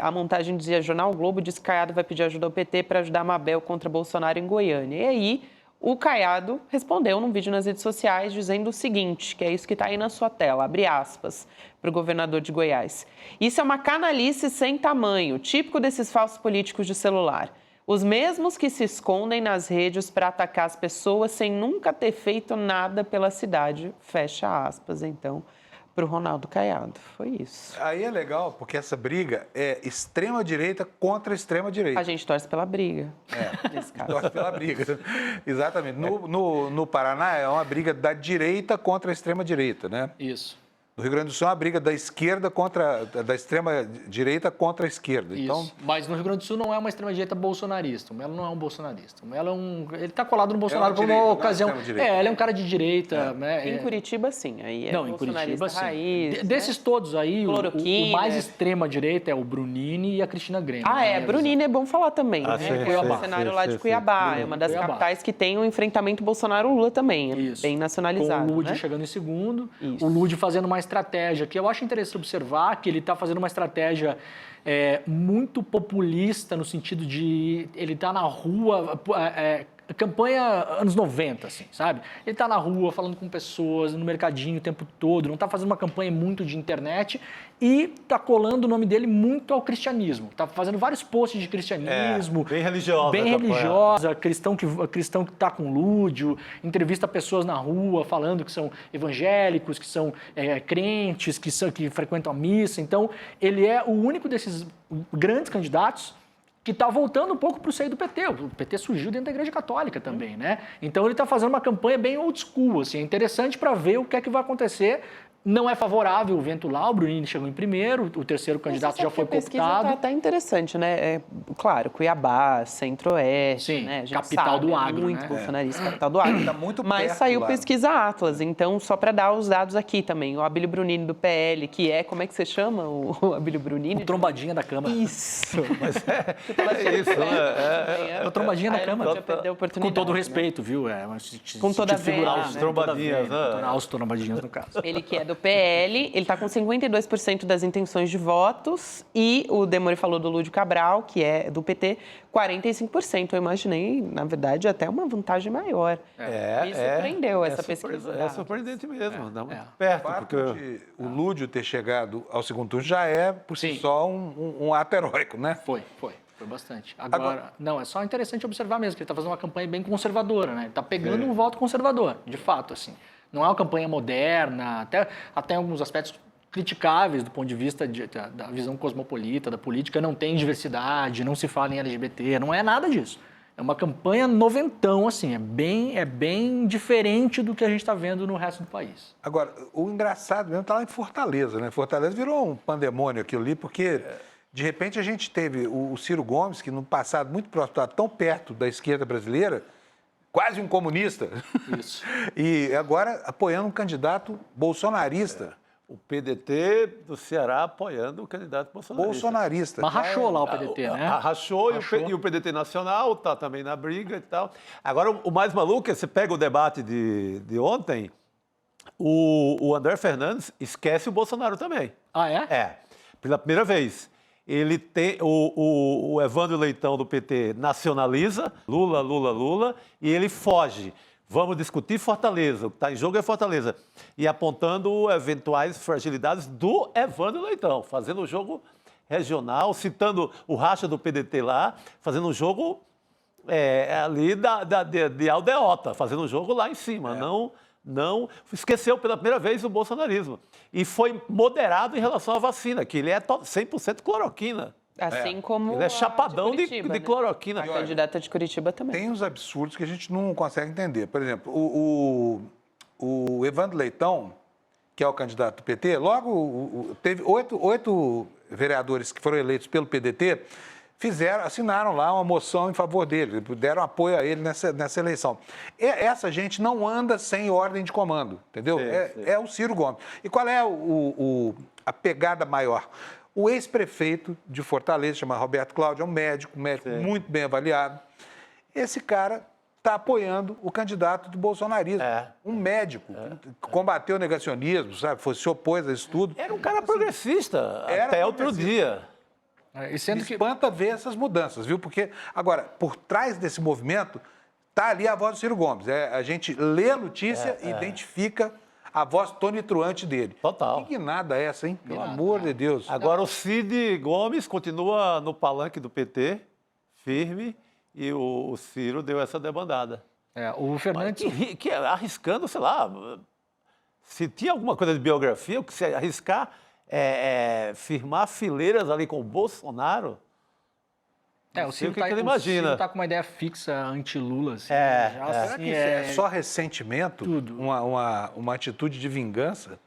A montagem dizia, Jornal o Globo diz que Caiado vai pedir ajuda ao PT para ajudar Mabel contra Bolsonaro em Goiânia. E aí o Caiado respondeu num vídeo nas redes sociais dizendo o seguinte, que é isso que está aí na sua tela, abre aspas, para o governador de Goiás. Isso é uma canalice sem tamanho, típico desses falsos políticos de celular. Os mesmos que se escondem nas redes para atacar as pessoas sem nunca ter feito nada pela cidade, fecha aspas, então... Pro Ronaldo Caiado, foi isso. Aí é legal, porque essa briga é extrema-direita contra extrema-direita. A gente torce pela briga. Nesse caso. Torce pela briga. Exatamente. No Paraná é uma briga da direita contra a extrema-direita, né? Isso. No Rio Grande do Sul é uma briga da esquerda da extrema-direita contra a esquerda. Isso. Então, Mas no Rio Grande do Sul não é uma extrema-direita bolsonarista. O Melo não é um bolsonarista. O Melo ele está colado no Bolsonaro por uma ocasião. Ele é um cara de direita. Né? Em Curitiba, sim. Aí é não, em Curitiba, sim. raiz, Desses todos aí, o mais extrema-direita é o Brunini e a Cristina Grêmio. Brunini é bom falar também. Né? É o cenário lá de Cuiabá. É uma das capitais que tem um enfrentamento Bolsonaro-Lula também. É bem nacionalizado. Com o Ludi né? chegando em segundo. Isso. O Ludi fazendo uma estratégia que eu acho interessante observar, que ele está fazendo uma estratégia muito populista, no sentido de ele está na rua, campanha anos 90, assim, sabe? Ele está na rua falando com pessoas, no mercadinho o tempo todo, não está fazendo uma campanha muito de internet e está colando o nome dele muito ao cristianismo. Está fazendo vários posts de cristianismo. Bem religiosa. Bem religiosa, cristão que está com lúdio, entrevista pessoas na rua falando que são evangélicos, que são crentes, que frequentam a missa. Então, ele é o único desses grandes candidatos que está voltando um pouco para o seio do PT. O PT surgiu dentro da Igreja Católica também, né? Então ele está fazendo uma campanha bem old school, assim, é interessante para ver o que é que vai acontecer. Não é favorável o vento lá, o Brunini chegou em primeiro, o terceiro candidato já foi cooptado. A pesquisa tá até interessante, né? Claro, Cuiabá, Centro-Oeste, né? A gente capital sabe, do agro, muito né? bolsonarista, capital do agro. Tá muito Mas perto saiu lá. pesquisa Atlas, então só para dar os dados aqui também. O Abílio Brunini do PL, que é, como é que você chama o Abílio Brunini? O trombadinha da Câmara. Isso. Mas é isso, né? É o trombadinha da Câmara. Com todo respeito, viu? Com toda a segurar os trombadinhas, né? Os trombadinhos, no caso. Ele que é do PL, ele está com 52% das intenções de votos e o Demore falou do Lúdio Cabral, que é do PT, 45%. Eu imaginei, na verdade, até uma vantagem maior. Me surpreendeu essa pesquisa. É surpreendente mesmo, dá muito perto. O fato de o Lúdio ter chegado ao segundo turno já é, por si só, um ato heróico, né? Foi bastante. Agora, não, é só interessante observar mesmo que ele está fazendo uma campanha bem conservadora, né? Ele está pegando um voto conservador, de fato, assim. Não é uma campanha moderna, até em alguns aspectos criticáveis do ponto de vista da visão cosmopolita, da política, não tem diversidade, não se fala em LGBT, não é nada disso. É uma campanha noventão, assim, é bem diferente do que a gente está vendo no resto do país. Agora, o engraçado mesmo está lá em Fortaleza, né? Fortaleza virou um pandemônio aquilo ali, porque de repente a gente teve o Ciro Gomes, que no passado muito próximo, estava tão perto da esquerda brasileira, quase um comunista. Isso. E agora apoiando um candidato bolsonarista. O PDT do Ceará apoiando o candidato bolsonarista. Mas rachou lá o PDT, né? Rachou. E o PDT nacional está também na briga e tal. Agora, o mais maluco é você pega o debate de ontem, o André Fernandes esquece o Bolsonaro também. Ah, é? É. Pela primeira vez. Ele tem o Evandro Leitão do PT nacionaliza, Lula, e ele foge. Vamos discutir Fortaleza, o que está em jogo é Fortaleza. E apontando eventuais fragilidades do Evandro Leitão, fazendo um jogo regional, citando o racha do PDT lá, fazendo um jogo ali de aldeota, fazendo um jogo lá em cima. Não esqueceu pela primeira vez o bolsonarismo. E foi moderado em relação à vacina, que ele é 100% cloroquina. Assim como ele é chapadão de né? cloroquina. A candidata de Curitiba também. Tem uns absurdos que a gente não consegue entender. Por exemplo, o Evandro Leitão, que é o candidato do PT, logo teve 8 vereadores que foram eleitos pelo PDT, assinaram lá uma moção em favor dele, deram apoio a ele nessa eleição. Essa gente não anda sem ordem de comando, entendeu? É o Ciro Gomes. E qual é a pegada maior? O ex-prefeito de Fortaleza, chama Roberto Cláudio, é um médico muito bem avaliado. Esse cara está apoiando o candidato do bolsonarismo. Um médico que combateu o negacionismo, sabe? Se opôs a isso tudo. Era um cara progressista até outro dia. E sendo que espanta ver essas mudanças, viu? Porque, agora, por trás desse movimento, está ali a voz do Ciro Gomes. A gente lê a notícia e identifica a voz tonitruante dele. Total. Que nada é essa, hein? Pelo amor de Deus. Agora o Cid Gomes continua no palanque do PT, firme, e o Ciro deu essa debandada. O Fernandes... Que arriscando, sei lá, Se tinha alguma coisa de biografia, o que se arriscar firmar fileiras ali com o Bolsonaro. O Ciro que ele imagina. está com uma ideia fixa anti-Lula. Assim, Será que é só ressentimento? Tudo. Uma atitude de vingança?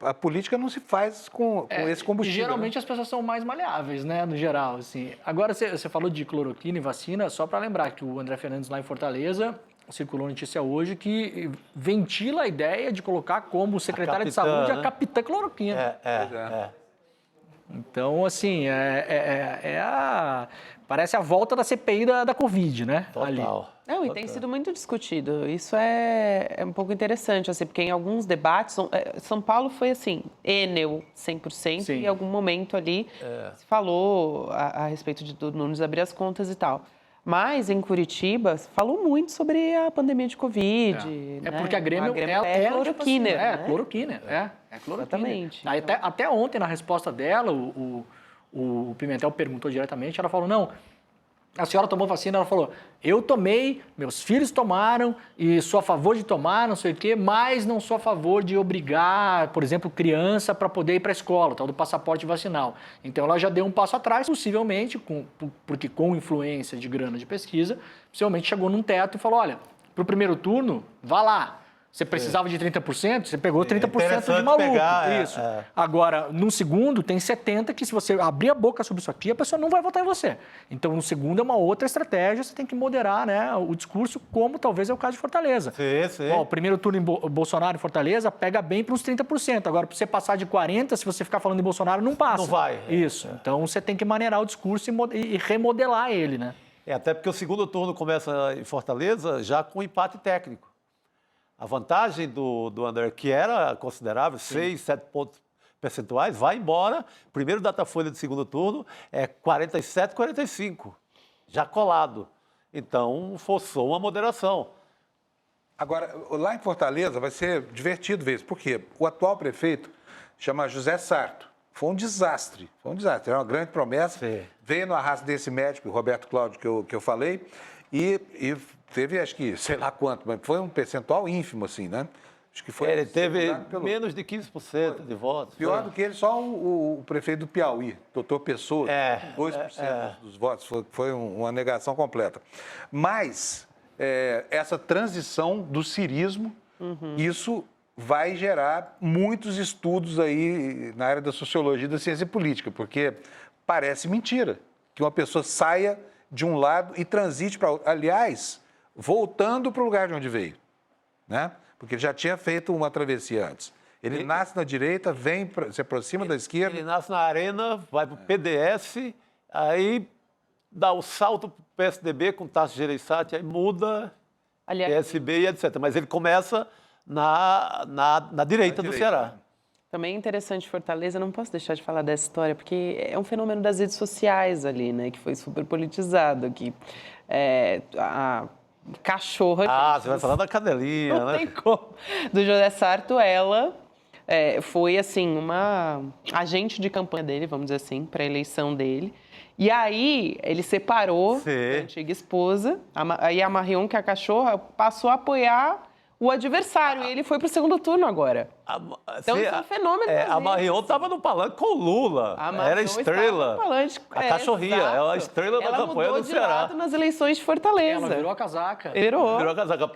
A política não se faz com esse combustível. Geralmente as pessoas são mais maleáveis, né, no geral. Assim. Agora, você falou de cloroquina e vacina, só para lembrar que o André Fernandes lá em Fortaleza circulou notícia hoje que ventila a ideia de colocar como secretária de saúde a capitã cloroquina. Então, assim, parece a volta da CPI da Covid, né? Total. Ali. Não, e tem sido muito discutido. Isso é um pouco interessante, assim, porque em alguns debates, São Paulo foi assim, Enel 100%, Sim. e em algum momento ali se falou a respeito de do Nunes abrir as contas e tal. Mas em Curitiba, falou muito sobre a pandemia de Covid. É né? porque a Grêmio é cloroquina. Tipo assim, né? cloroquina. É cloroquina. Exatamente. Aí, até ontem, na resposta dela, o Pimentel perguntou diretamente, ela falou, não, a senhora tomou vacina? Ela falou, eu tomei, meus filhos tomaram, e sou a favor de tomar, não sei o quê, mas não sou a favor de obrigar, por exemplo, criança para poder ir para a escola, tal do passaporte vacinal. Então, ela já deu um passo atrás, possivelmente, porque com influência de grana de pesquisa, possivelmente chegou num teto e falou, olha, para o primeiro turno, vá lá. Você precisava de 30%, você pegou 30% de maluco. Isso. Agora, no segundo, tem 70% que se você abrir a boca sobre isso aqui, a pessoa não vai votar em você. Então, no segundo é uma outra estratégia, você tem que moderar, né, o discurso, como talvez é o caso de Fortaleza. Sim. Ó, o primeiro turno em Bolsonaro em Fortaleza pega bem para uns 30%. Agora, para você passar de 40%, se você ficar falando em Bolsonaro, não passa. Não vai. Isso. Então, você tem que maneirar o discurso e remodelar ele, né? Até porque o segundo turno começa em Fortaleza já com empate técnico. A vantagem do André, que era considerável, 6, 7 pontos percentuais, vai embora. Primeiro Datafolha do segundo turno é 47, 45, já colado. Então, forçou uma moderação. Agora, lá em Fortaleza vai ser divertido ver isso. Por quê? O atual prefeito chama José Sarto. Foi um desastre. Era uma grande promessa. Sim. Veio no arrasto desse médico, Roberto Cláudio, que eu falei, e teve, acho que, sei lá quanto, mas foi um percentual ínfimo, assim, né? Acho que foi. Ele teve menos de 15% de votos. Pior do que ele, só o prefeito do Piauí, doutor Pessoa, 2% dos votos. Foi uma negação completa. Mas essa transição do cirismo, isso vai gerar muitos estudos aí na área da sociologia e da ciência política, porque parece mentira que uma pessoa saia de um lado e transite para outro. Aliás, voltando para o lugar de onde veio, né? Porque ele já tinha feito uma travessia antes. Ele nasce na direita, se aproxima da esquerda. Ele nasce na Arena, vai para o PDS, aí dá o salto para o PSDB com Tasso Gereissati, aí muda, PSB e etc. Mas ele começa na direita do Ceará. Também é interessante Fortaleza, não posso deixar de falar dessa história, porque é um fenômeno das redes sociais ali, né? Que foi super politizado, que a cachorra... Você vai falar da cadelinha, não né? tem como. Do José Sarto, ela foi, assim, uma agente de campanha dele, vamos dizer assim, para a eleição dele. E aí, ele separou da antiga esposa, aí a Marion, que é a cachorra, passou a apoiar o adversário, e ele foi para o segundo turno agora. Então, isso é um fenômeno. A Marion estava no palanque com o Lula, era estrela. A cachorrinha, ela é a estrela da campanha do Ceará. Ela mudou de lado nas eleições de Fortaleza. Ela virou a casaca. Virou a casaca.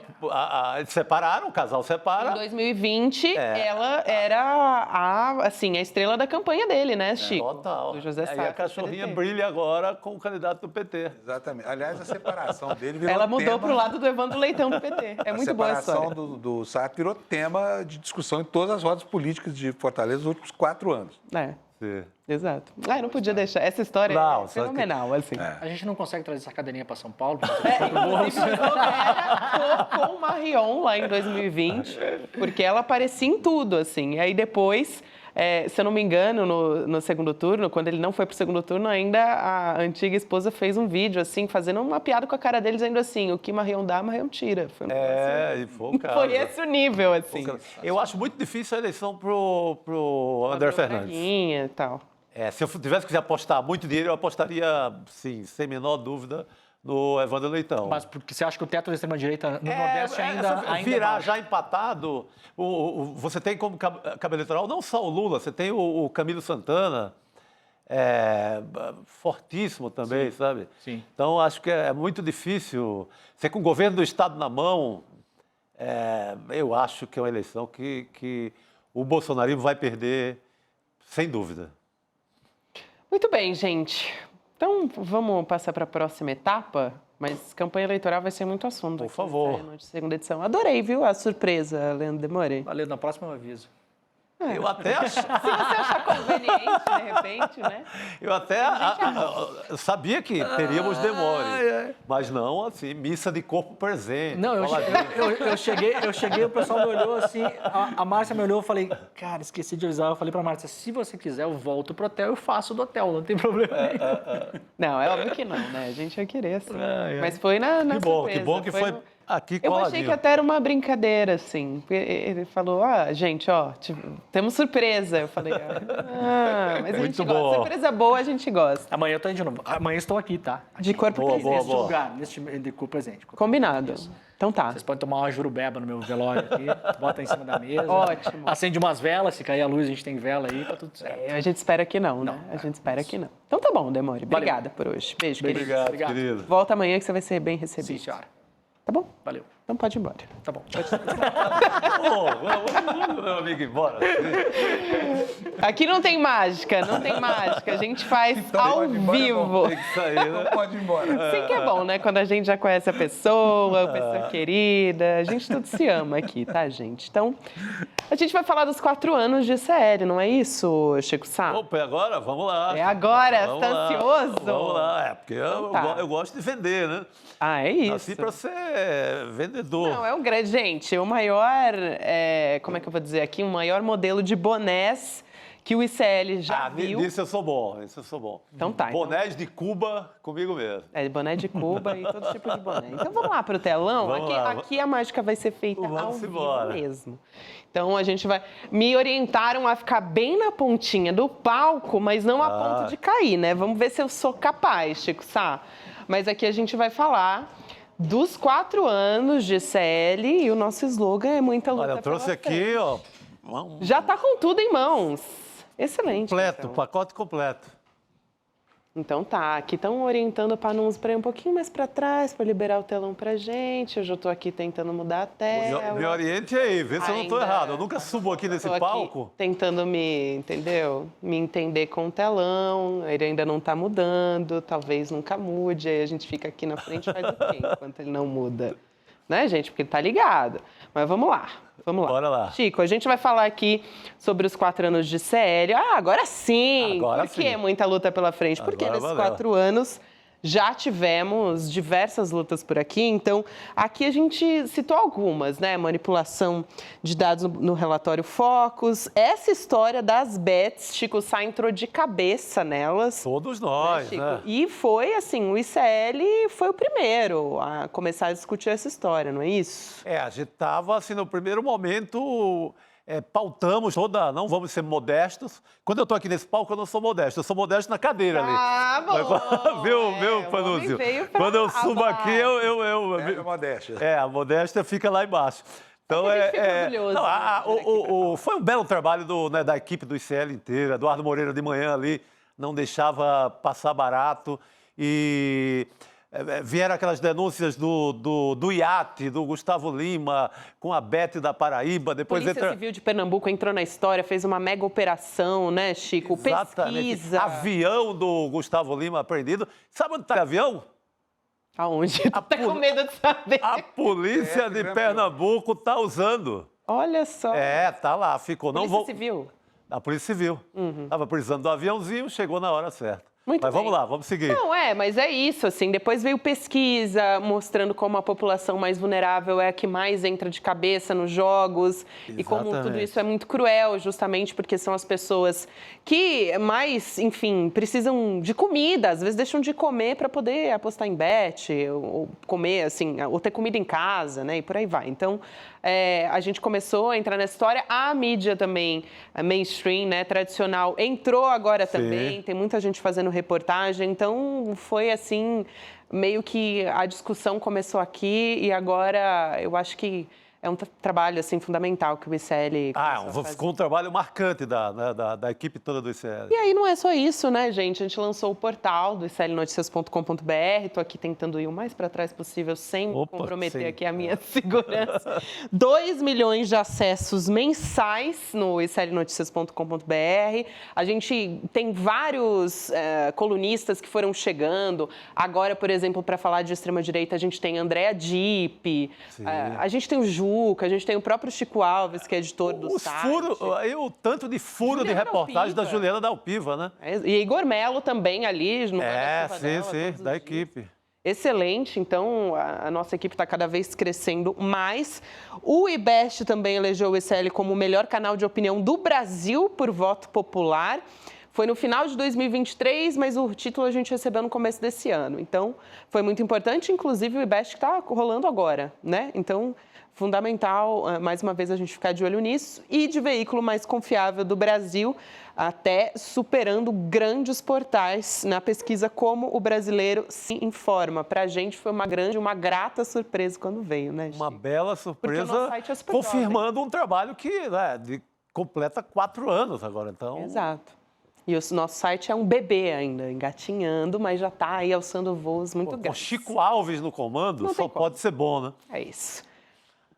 Eles separaram, o casal separa. Em 2020, ela era a estrela da campanha dele, né, Chico? Total. Do José Sarto. E a cachorrinha brilha agora com o candidato do PT. Exatamente. Aliás, a separação dele virou ela mudou para o lado do Evandro Leitão do PT. É muito boa a história. A separação do Sarto virou tema de discussão em todas as rodas políticas de Fortaleza nos últimos 4 anos. Exato. Não podia deixar. Essa história é fenomenal, assim. A gente não consegue trazer essa cadeirinha para São Paulo. Inclusive, com o Marion lá em 2020, porque ela aparecia em tudo, assim. E aí depois... se eu não me engano, no segundo turno, quando ele não foi pro segundo turno, ainda a antiga esposa fez um vídeo, assim, fazendo uma piada com a cara dele, dizendo assim, o que Marion dá, Marion tira. Foi e foi o caso. Foi esse o nível, assim. Eu acho muito difícil a eleição pro André Fernandes. E tal. Se eu tivesse que apostar muito dinheiro, eu apostaria, sim, sem menor dúvida, no Evandro Leitão. Mas porque você acha que o teto da extrema-direita no Nordeste ainda virar baixo? já empatado, você tem como cabo eleitoral não só o Lula, você tem o Camilo Santana, fortíssimo também, sabe? Sim. Então, acho que é muito difícil. Você com o governo do Estado na mão, eu acho que é uma eleição que o bolsonarismo vai perder, sem dúvida. Muito bem, gente. Então, vamos passar para a próxima etapa, mas campanha eleitoral vai ser muito assunto. Por aqui favor. no segunda edição. Adorei, viu, a surpresa, Leandro Demore. Valeu, na próxima eu aviso. Eu até acho. Se você achar conveniente, de repente, né? Eu até sabia que teríamos Demore, mas não assim, missa de corpo presente. Não, eu cheguei, o pessoal me olhou assim, a Márcia me olhou, eu falei, cara, esqueci de avisar. Eu falei pra Márcia, se você quiser, eu volto pro hotel, eu faço do hotel, não tem problema nenhum. Não, é óbvio que não, né? A gente ia querer, assim. Mas foi na surpresa. Que bom que foi aqui Eu coladinho. achei que até era uma brincadeira, assim. Porque ele falou, gente, temos surpresa. Eu falei, mas a gente Muito gosta. bom. Surpresa boa, a gente gosta. Amanhã eu tô indo de novo. Amanhã estou aqui, tá? De corpo presente. Neste lugar, neste de corpo presente. Combinado. Então tá. Vocês podem tomar uma jurubeba no meu velório aqui, bota em cima da mesa. Ótimo. Acende umas velas, se cair a luz, a gente tem vela aí, tá tudo certo. A gente espera que não, né? A gente espera que não. Então tá bom, Demore. Obrigada por hoje. Beijo, querido. Obrigado, querido. Volta amanhã que você vai ser bem recebido. Sim, senhora. Tá bom? Valeu. Então pode ir embora. Tá bom. Vamos, meu amigo, embora. Aqui não tem mágica, não tem mágica. A gente faz ao vivo. Tem que sair, né? Pode ir embora. Sim que é bom, né? Quando a gente já conhece a pessoa querida. A gente tudo se ama aqui, tá, gente? Então, a gente vai falar dos 4 anos de CL, não é isso, Chico Sá? Opa, e agora? Vamos lá. É agora? Vamos Tá lá. ansioso? Vamos lá, porque tá. eu gosto de vender, né? Ah, é isso. Nasci para ser vendedor. Não, é o grande. Gente, o maior. Como é que eu vou dizer aqui? O maior modelo de bonés que o ICL já viu. Nisso eu sou bom, Então tá. Bonés de Cuba comigo mesmo. Boné de Cuba e todo tipo de boné. Então vamos lá para o telão. Aqui a mágica vai ser feita ao vivo mesmo. Então a gente vai. Me orientaram a ficar bem na pontinha do palco, mas não a ponto de cair, né? Vamos ver se eu sou capaz, Chico Sá. Mas aqui a gente vai falar dos 4 anos de CL e o nosso slogan é muita luta. Olha, eu trouxe aqui, ó. Já tá com tudo em mãos. Excelente. Completo, pacote completo. Então tá, aqui estão orientando para nos ir um pouquinho mais para trás, para liberar o telão pra gente. Eu já tô aqui tentando mudar a tela. Me oriente aí, vê se eu não tô errado. Eu nunca subo aqui nesse palco. Tentando me entender com o telão. Ele ainda não tá mudando, talvez nunca mude. Aí a gente fica aqui na frente e faz o quê enquanto ele não muda? Né, gente? Porque ele tá ligado. Mas vamos lá. Bora lá. Chico, a gente vai falar aqui sobre os 4 anos de CL. Agora sim! Agora Por que sim. Muita luta pela frente? Porque Agora nesses valeu. 4 anos já tivemos diversas lutas por aqui. Então, aqui a gente citou algumas, né? Manipulação de dados no relatório Focus. Essa história das bets, Chico Sá entrou de cabeça nelas. Todos nós, né? E foi assim, o ICL foi o primeiro a começar a discutir essa história, não é isso? A gente estava, assim, no primeiro momento, pautamos não vamos ser modestos. Quando eu estou aqui nesse palco, eu não sou modesto, eu sou modesto na cadeira ali. Ah, bom! Viu, Panúzio? Quando eu subo aqui, É modéstia. a modéstia fica lá embaixo. Então, foi um belo trabalho da equipe do ICL inteira. Eduardo Moreira de manhã ali não deixava passar barato. E vieram aquelas denúncias do iate, do Gustavo Lima, com a Bete da Paraíba. Depois Polícia Civil de Pernambuco entrou na história, fez uma mega operação, né, Chico? Exatamente. Pesquisa. Avião do Gustavo Lima apreendido. Sabe onde está o avião? Aonde? Tá com medo de saber. A polícia de Pernambuco está usando. Olha só. Tá lá, ficou. Polícia Civil? A Polícia Civil. Estava precisando do aviãozinho, chegou na hora certa. Muito Mas bem. vamos lá, vamos seguir. Não, mas é isso, assim, depois veio pesquisa mostrando como a população mais vulnerável é a que mais entra de cabeça nos jogos. E como tudo isso é muito cruel, justamente porque são as pessoas que mais, enfim, precisam de comida, às vezes deixam de comer para poder apostar em bet, ou comer, assim, ou ter comida em casa, né, e por aí vai. Então, a gente começou a entrar nessa história, a mídia também, a mainstream, né, tradicional, entrou agora também, tem muita gente fazendo reportagem. Então, foi assim, meio que a discussão começou aqui e agora eu acho que é um trabalho assim, fundamental que o ICL ficou um trabalho marcante da equipe toda do ICL. E aí não é só isso, né, gente? A gente lançou o portal do iclnoticias.com.br. Estou aqui tentando ir o mais para trás possível, sem comprometer aqui a minha segurança. 2 milhões de acessos mensais no iclnoticias.com.br. A gente tem vários colunistas que foram chegando. Agora, por exemplo, para falar de extrema-direita, a gente tem a Andréa Dipp, a gente tem o a gente tem o próprio Chico Alves, que é editor do site. O tanto de furo de reportagem da Juliana Dalpiva, né? E Igor Melo também ali. No sim, da equipe. Excelente, então a nossa equipe está cada vez crescendo mais. O IBEST também elegeu o ICL como o melhor canal de opinião do Brasil por voto popular. Foi no final de 2023, mas o título a gente recebeu no começo desse ano. Então, foi muito importante, inclusive o IBEST que está rolando agora, né? Então, fundamental, mais uma vez, a gente ficar de olho nisso. E de veículo mais confiável do Brasil, até superando grandes portais na pesquisa Como o Brasileiro se Informa. Para a gente foi uma grata surpresa quando veio, né, Chico? Uma bela surpresa, confirmando um trabalho que completa 4 anos agora, então... Exato. E o nosso site é um bebê ainda, engatinhando, mas já está aí alçando voos muito grandes. Com Chico Alves no comando, só pode ser bom, né? É isso.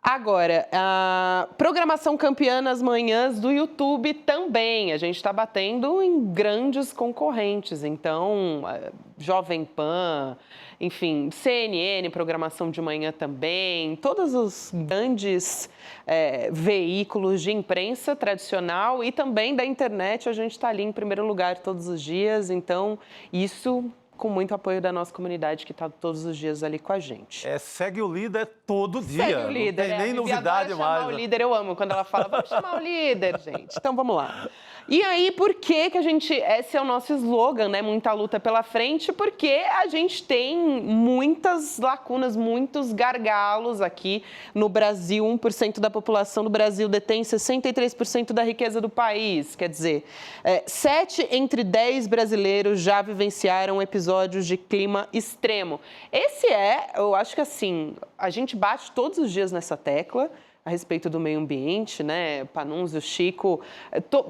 Agora, a programação campeã nas manhãs do YouTube também. A gente está batendo em grandes concorrentes. Então, Jovem Pan, enfim, CNN, programação de manhã também. Todos os grandes veículos de imprensa tradicional e também da internet, a gente está ali em primeiro lugar todos os dias. Então, isso com muito apoio da nossa comunidade que está todos os dias ali com a gente. Segue o líder todo dia. Segue o líder. Não tem nem novidade mais. Chamar o líder, eu amo quando ela fala, vamos chamar o líder, gente. Então, vamos lá. E aí, por que a gente... Esse é o nosso slogan, né? Muita luta pela frente, porque a gente tem muitas lacunas, muitos gargalos aqui no Brasil. 1% da população do Brasil detém 63% da riqueza do país. Quer dizer, 7 entre 10 brasileiros já vivenciaram episódios de clima extremo. Eu acho que assim, a gente bate todos os dias nessa tecla a respeito do meio ambiente, né? Panunzio, Chico.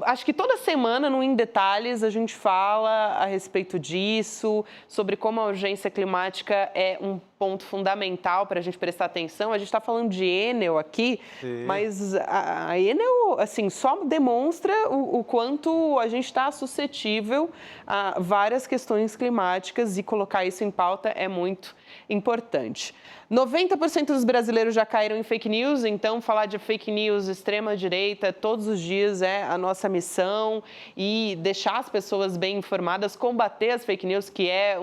Acho que toda semana, no Em Detalhes, a gente fala a respeito disso, sobre como a urgência climática é um ponto fundamental para a gente prestar atenção. A gente está falando de Enel aqui, mas a Enel, assim, só demonstra o quanto a gente está suscetível a várias questões climáticas e colocar isso em pauta é muito importante. 90% dos brasileiros já caíram em fake news, então falar de fake news, extrema-direita, todos os dias é a nossa missão e deixar as pessoas bem informadas, combater as fake news, que é,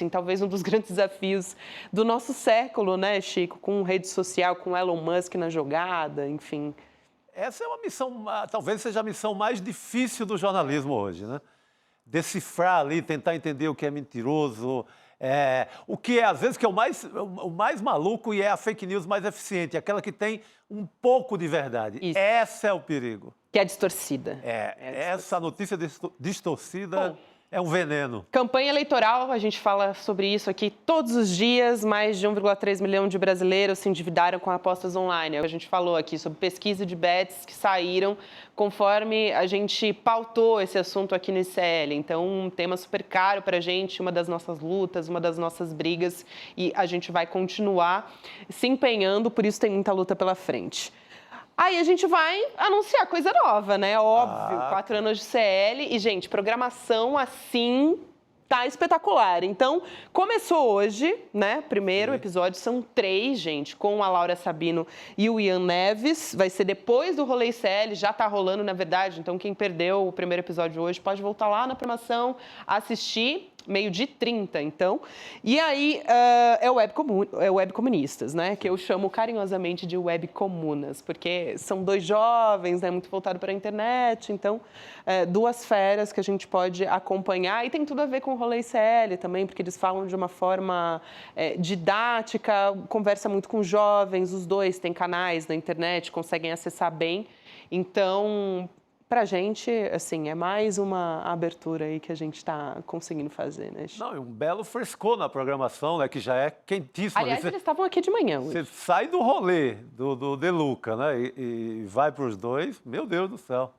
talvez um dos grandes desafios do nosso século, né, Chico? Com rede social, com Elon Musk na jogada, enfim. Essa é uma missão, talvez seja a missão mais difícil do jornalismo hoje, né? Decifrar ali, tentar entender o que é mentiroso, o que às vezes, que é o mais maluco e é a fake news mais eficiente, aquela que tem um pouco de verdade. Isso. Esse é o perigo. Que é distorcida. Essa notícia distorcida é um veneno. Campanha eleitoral, a gente fala sobre isso aqui todos os dias. Mais de 1,3 milhão de brasileiros se endividaram com apostas online. A gente falou aqui sobre pesquisa de bets que saíram conforme a gente pautou esse assunto aqui no ICL. Então, um tema super caro para a gente, uma das nossas lutas, uma das nossas brigas. E a gente vai continuar se empenhando, por isso tem muita luta pela frente. Aí a gente vai anunciar coisa nova, né? Óbvio, 4 anos de CL. E, gente, programação assim tá espetacular. Então, começou hoje, né? Primeiro episódio, são 3, gente, com a Laura Sabino e o Ian Neves. Vai ser depois do Rolê CL, já tá rolando, na verdade. Então, quem perdeu o primeiro episódio hoje pode voltar lá na programação, assistir. 12h30, então. E aí, é o Web Comunistas, né? Que eu chamo carinhosamente de Web Comunas, porque são 2 jovens, né? Muito voltado para a internet. Então, 2 feras que a gente pode acompanhar. E tem tudo a ver com o Rolê CL também, porque eles falam de uma forma didática, conversa muito com jovens. Os 2 têm canais na internet, conseguem acessar bem. Então, pra gente, assim, é mais uma abertura aí que a gente está conseguindo fazer, né? Não, e um belo frescor na programação, né? Que já é quentíssimo. Aliás, eles estavam aqui de manhã hoje. Você sai do rolê do De Luca, né? E vai para os dois, meu Deus do céu.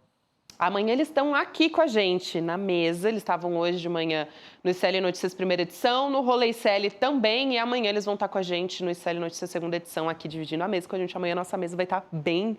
Amanhã eles estão aqui com a gente, na mesa. Eles estavam hoje de manhã no ICL Notícias primeira edição, no Rolê ICL também. E amanhã eles vão estar com a gente no ICL Notícias segunda edição, aqui dividindo a mesa com a gente. Amanhã a nossa mesa vai estar bem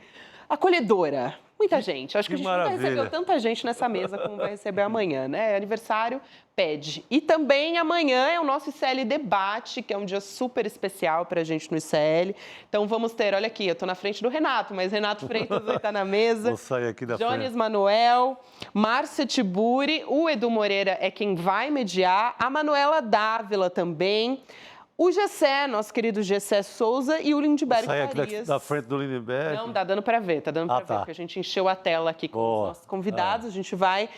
acolhedora. Muita gente. Acho que a gente nunca recebeu tanta gente nessa mesa como vai receber amanhã, né? Aniversário pede. E também amanhã é o nosso ICL Debate, que é um dia super especial para a gente no ICL. Então vamos ter, olha aqui, eu estou na frente do Renato, mas Renato Freitas vai estar na mesa. Vou sair aqui da Jones frente. Manuel, Márcia Tiburi, o Edu Moreira é quem vai mediar, a Manuela Dávila também. O Gessé, nosso querido Gessé Souza e o Lindbergh Sai aqui Farias. da frente do Lindbergh. Não, dá dando para ver, tá dando para ver, tá. porque a gente encheu a tela aqui com os nossos convidados. A gente vai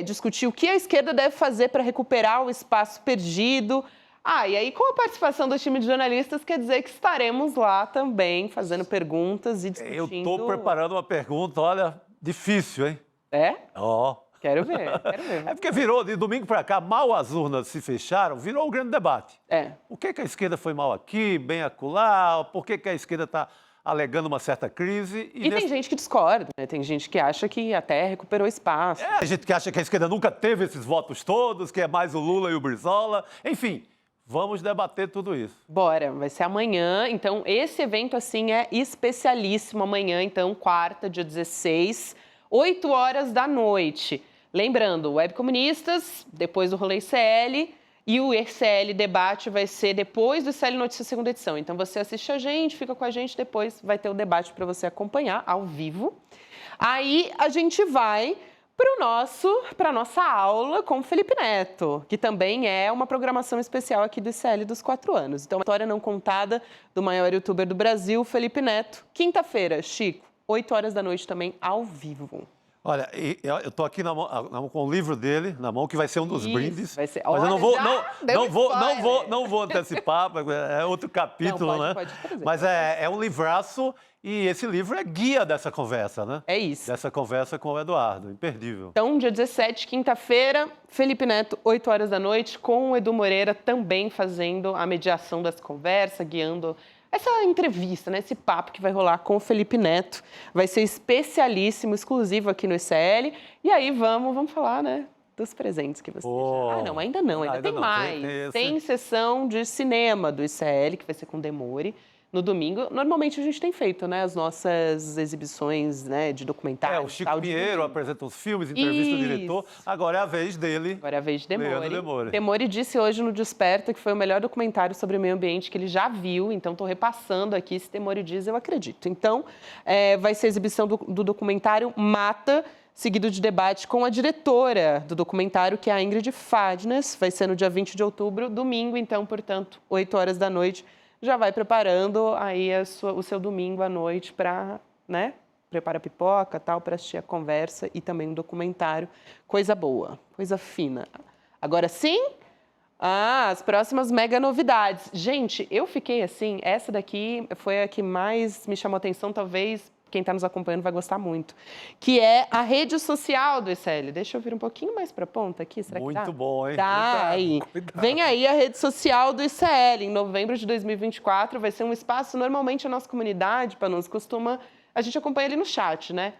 discutir o que a esquerda deve fazer para recuperar o espaço perdido. E aí com a participação do time de jornalistas, quer dizer que estaremos lá também fazendo perguntas e discutindo. Eu estou preparando uma pergunta, olha, difícil, hein? É? Ó. Quero ver, quero ver. É porque virou, de domingo para cá, mal as urnas se fecharam, virou um grande debate. O que a esquerda foi mal aqui, bem acolá, por que a esquerda está alegando uma certa crise. E tem gente que discorda, né? Tem gente que acha que até recuperou espaço. Tem gente que acha que a esquerda nunca teve esses votos todos, que é mais o Lula e o Brizola. Enfim, vamos debater tudo isso. Bora, vai ser amanhã. Então, esse evento, assim, é especialíssimo. Amanhã, então, quarta, dia 16, 8 horas da noite. Lembrando, Web Comunistas, depois do Rolê ICL, e o ICL Debate vai ser depois do ICL Notícias segunda edição. Então, você assiste a gente, fica com a gente, depois vai ter o debate para você acompanhar ao vivo. Aí, a gente vai para a nossa aula com o Felipe Neto, que também é uma programação especial aqui do ICL dos 4 anos. Então, a história não contada do maior youtuber do Brasil, Felipe Neto. Quinta-feira, Chico, 8 horas da noite também, ao vivo. Olha, eu estou aqui com o livro dele na mão, que vai ser um dos brindes. Vai ser. Mas eu Olha, não vou antecipar, é outro capítulo, não, né? pode trazer. Mas é um livraço e esse livro é guia dessa conversa, né? É isso. Dessa conversa com o Eduardo, imperdível. Então, dia 17, quinta-feira, Felipe Neto, 8 horas da noite, com o Edu Moreira também fazendo a mediação dessa conversa, guiando essa entrevista, né, esse papo que vai rolar com o Felipe Neto. Vai ser especialíssimo, exclusivo aqui no ICL. E aí vamos falar, né, dos presentes que você já... Não, ainda não, ainda tem não, mais. Tem sessão de cinema do ICL, que vai ser com Demore, no domingo. Normalmente a gente tem feito, né, as nossas exibições, né, de documentários. O Chico Pinheiro apresenta os filmes, entrevista o diretor. Agora é a vez dele. Agora é a vez de Demore. Demore. Demore disse hoje no Desperta que foi o melhor documentário sobre o meio ambiente que ele já viu. Então, estou repassando aqui. Se Demore diz, eu acredito. Então, vai ser a exibição do documentário Mata, seguido de debate com a diretora do documentário, que é a Ingrid Fadnes. Vai ser no dia 20 de outubro, domingo. Então, portanto, 8 horas da noite. Já vai preparando aí o seu domingo à noite para, né, prepara a pipoca, tal, para assistir a conversa e também um documentário. Coisa boa, coisa fina. Agora sim, as próximas mega novidades. Gente, eu fiquei assim, essa daqui foi a que mais me chamou a atenção, talvez quem está nos acompanhando vai gostar muito, que é a rede social do ICL. Deixa eu vir um pouquinho mais para a ponta aqui, será que dá? Muito bom, hein? Dá aí. Vem aí a rede social do ICL. Em novembro de 2024 vai ser um espaço, normalmente a nossa comunidade, Panos, costuma... A gente acompanha ali no chat, né?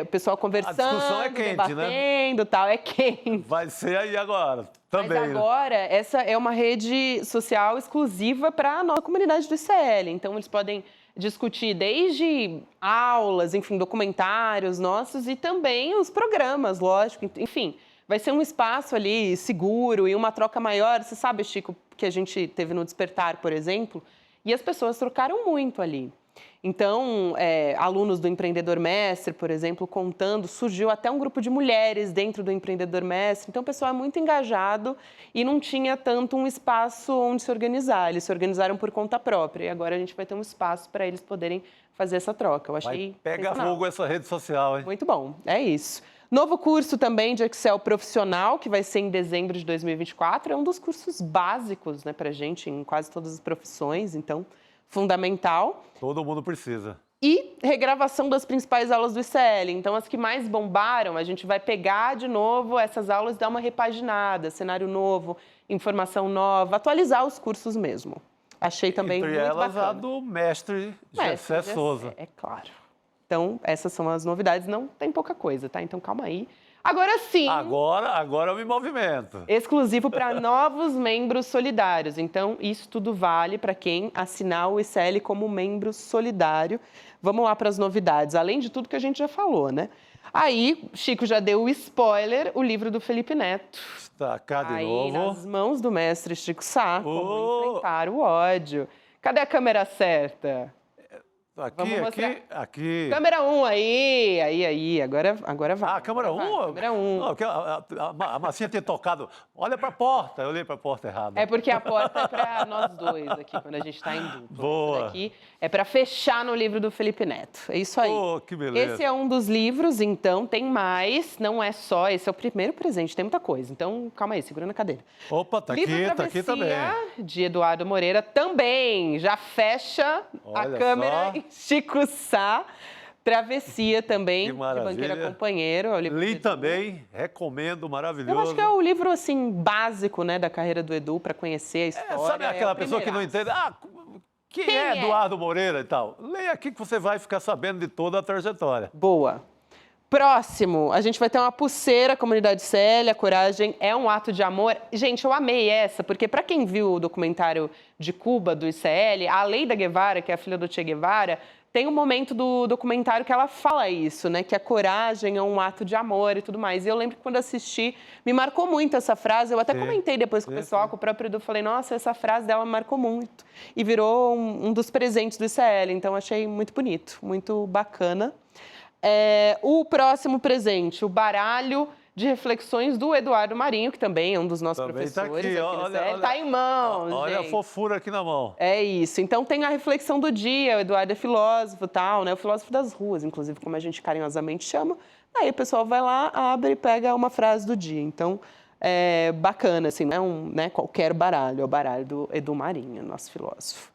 O pessoal conversando, a discussão é quente, debatendo, tal, é quente. Vai ser aí agora, também. Mas agora, essa é uma rede social exclusiva para a nossa comunidade do ICL. Então, eles podem discutir desde aulas, enfim, documentários nossos e também os programas, lógico. Enfim, vai ser um espaço ali seguro e uma troca maior. Você sabe, Chico, que a gente teve no Despertar, por exemplo, e as pessoas trocaram muito ali. Então, alunos do Empreendedor Mestre, por exemplo, contando, surgiu até um grupo de mulheres dentro do Empreendedor Mestre. Então, o pessoal é muito engajado e não tinha tanto um espaço onde se organizar. Eles se organizaram por conta própria e agora a gente vai ter um espaço para eles poderem fazer essa troca. Eu achei pega fogo essa rede social, hein? Muito bom, é isso. Novo curso também de Excel profissional, que vai ser em dezembro de 2024. É um dos cursos básicos, né, para a gente em quase todas as profissões, então... fundamental. Todo mundo precisa. E regravação das principais aulas do ICL. Então, as que mais bombaram, a gente vai pegar de novo essas aulas e dar uma repaginada, cenário novo, informação nova, atualizar os cursos mesmo. Achei também Entre muito elas, bacana. a do mestre Gessé Souza. É claro. Então, essas são as novidades. Não tem pouca coisa, tá? Então, calma aí. Agora sim. Agora eu me movimento. Exclusivo para novos membros solidários. Então, isso tudo vale para quem assinar o ICL como membro solidário. Vamos lá para as novidades, além de tudo que a gente já falou, né? Aí, Chico já deu o spoiler, o livro do Felipe Neto. Está cá de aí, novo. nas mãos do mestre Chico Sá, como enfrentar o ódio. Cadê a câmera certa? Aqui. Câmera 1 aí, agora vai. Câmera 1? Câmera 1. Não, a Marcinha tinha tocado, olha para a porta, eu olhei para a porta errada. É porque a porta é para nós dois aqui, quando a gente está em dupla. Boa. Essa daqui é para fechar no livro do Felipe Neto. É isso aí. Que beleza. Esse é um dos livros, então tem mais, não é só, esse é o primeiro presente, tem muita coisa. Então, calma aí, segura na cadeira. Opa, tá aqui também. De Eduardo Moreira, também já fecha olha a câmera só. em Chico Sá. Travessia também, que de maravilha. Banqueira Companheiro. Li também, recomendo, maravilhoso. Eu acho que é o livro, assim, básico, né, da carreira do Edu, para conhecer a história. Sabe aquela pessoa que não entende? Quem é Eduardo Moreira e tal? Leia aqui que você vai ficar sabendo de toda a trajetória. Boa. Próximo, a gente vai ter uma pulseira, Comunidade ICL, a coragem é um ato de amor. Gente, eu amei essa, porque para quem viu o documentário de Cuba, do ICL, a Aleida Guevara, que é a filha do Che Guevara, tem um momento do documentário que ela fala isso, né? Que a coragem é um ato de amor e tudo mais. E eu lembro que quando assisti, me marcou muito essa frase. Eu até comentei depois com o pessoal, com o próprio Edu, falei, nossa, essa frase dela me marcou muito. E virou um dos presentes do ICL, então achei muito bonito, muito bacana. O próximo presente, o baralho de reflexões do Eduardo Marinho, que também é um dos nossos professores. Tá aqui, olha, tá em mãos, olha gente. A fofura aqui na mão. É isso. Então tem a reflexão do dia, o Eduardo é filósofo, tal, né? O filósofo das ruas, inclusive, como a gente carinhosamente chama. Aí o pessoal vai lá, abre e pega uma frase do dia. Então, é bacana, assim, não é qualquer baralho, é o baralho do Edu Marinho, nosso filósofo.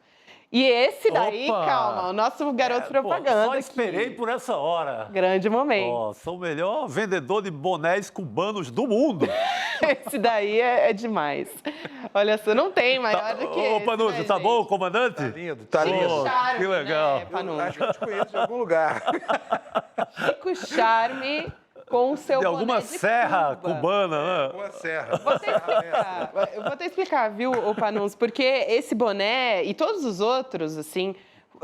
E esse daí, calma, o nosso garoto propaganda. Só esperei aqui por essa hora. Grande momento. Sou o melhor vendedor de bonés cubanos do mundo. Esse daí é demais. Olha só, não tem maior do que esse, Panúcio, né, tá gente? bom, comandante? Tá lindo, tá lindo. Charme, que legal. Né, Panúcio? Acho que eu te conheço de algum lugar. Chico Charme com o seu de alguma boné de serra Cuba. cubana, né? Uma serra. Eu vou até explicar, viu, o Panúncio, porque esse boné e todos os outros, assim,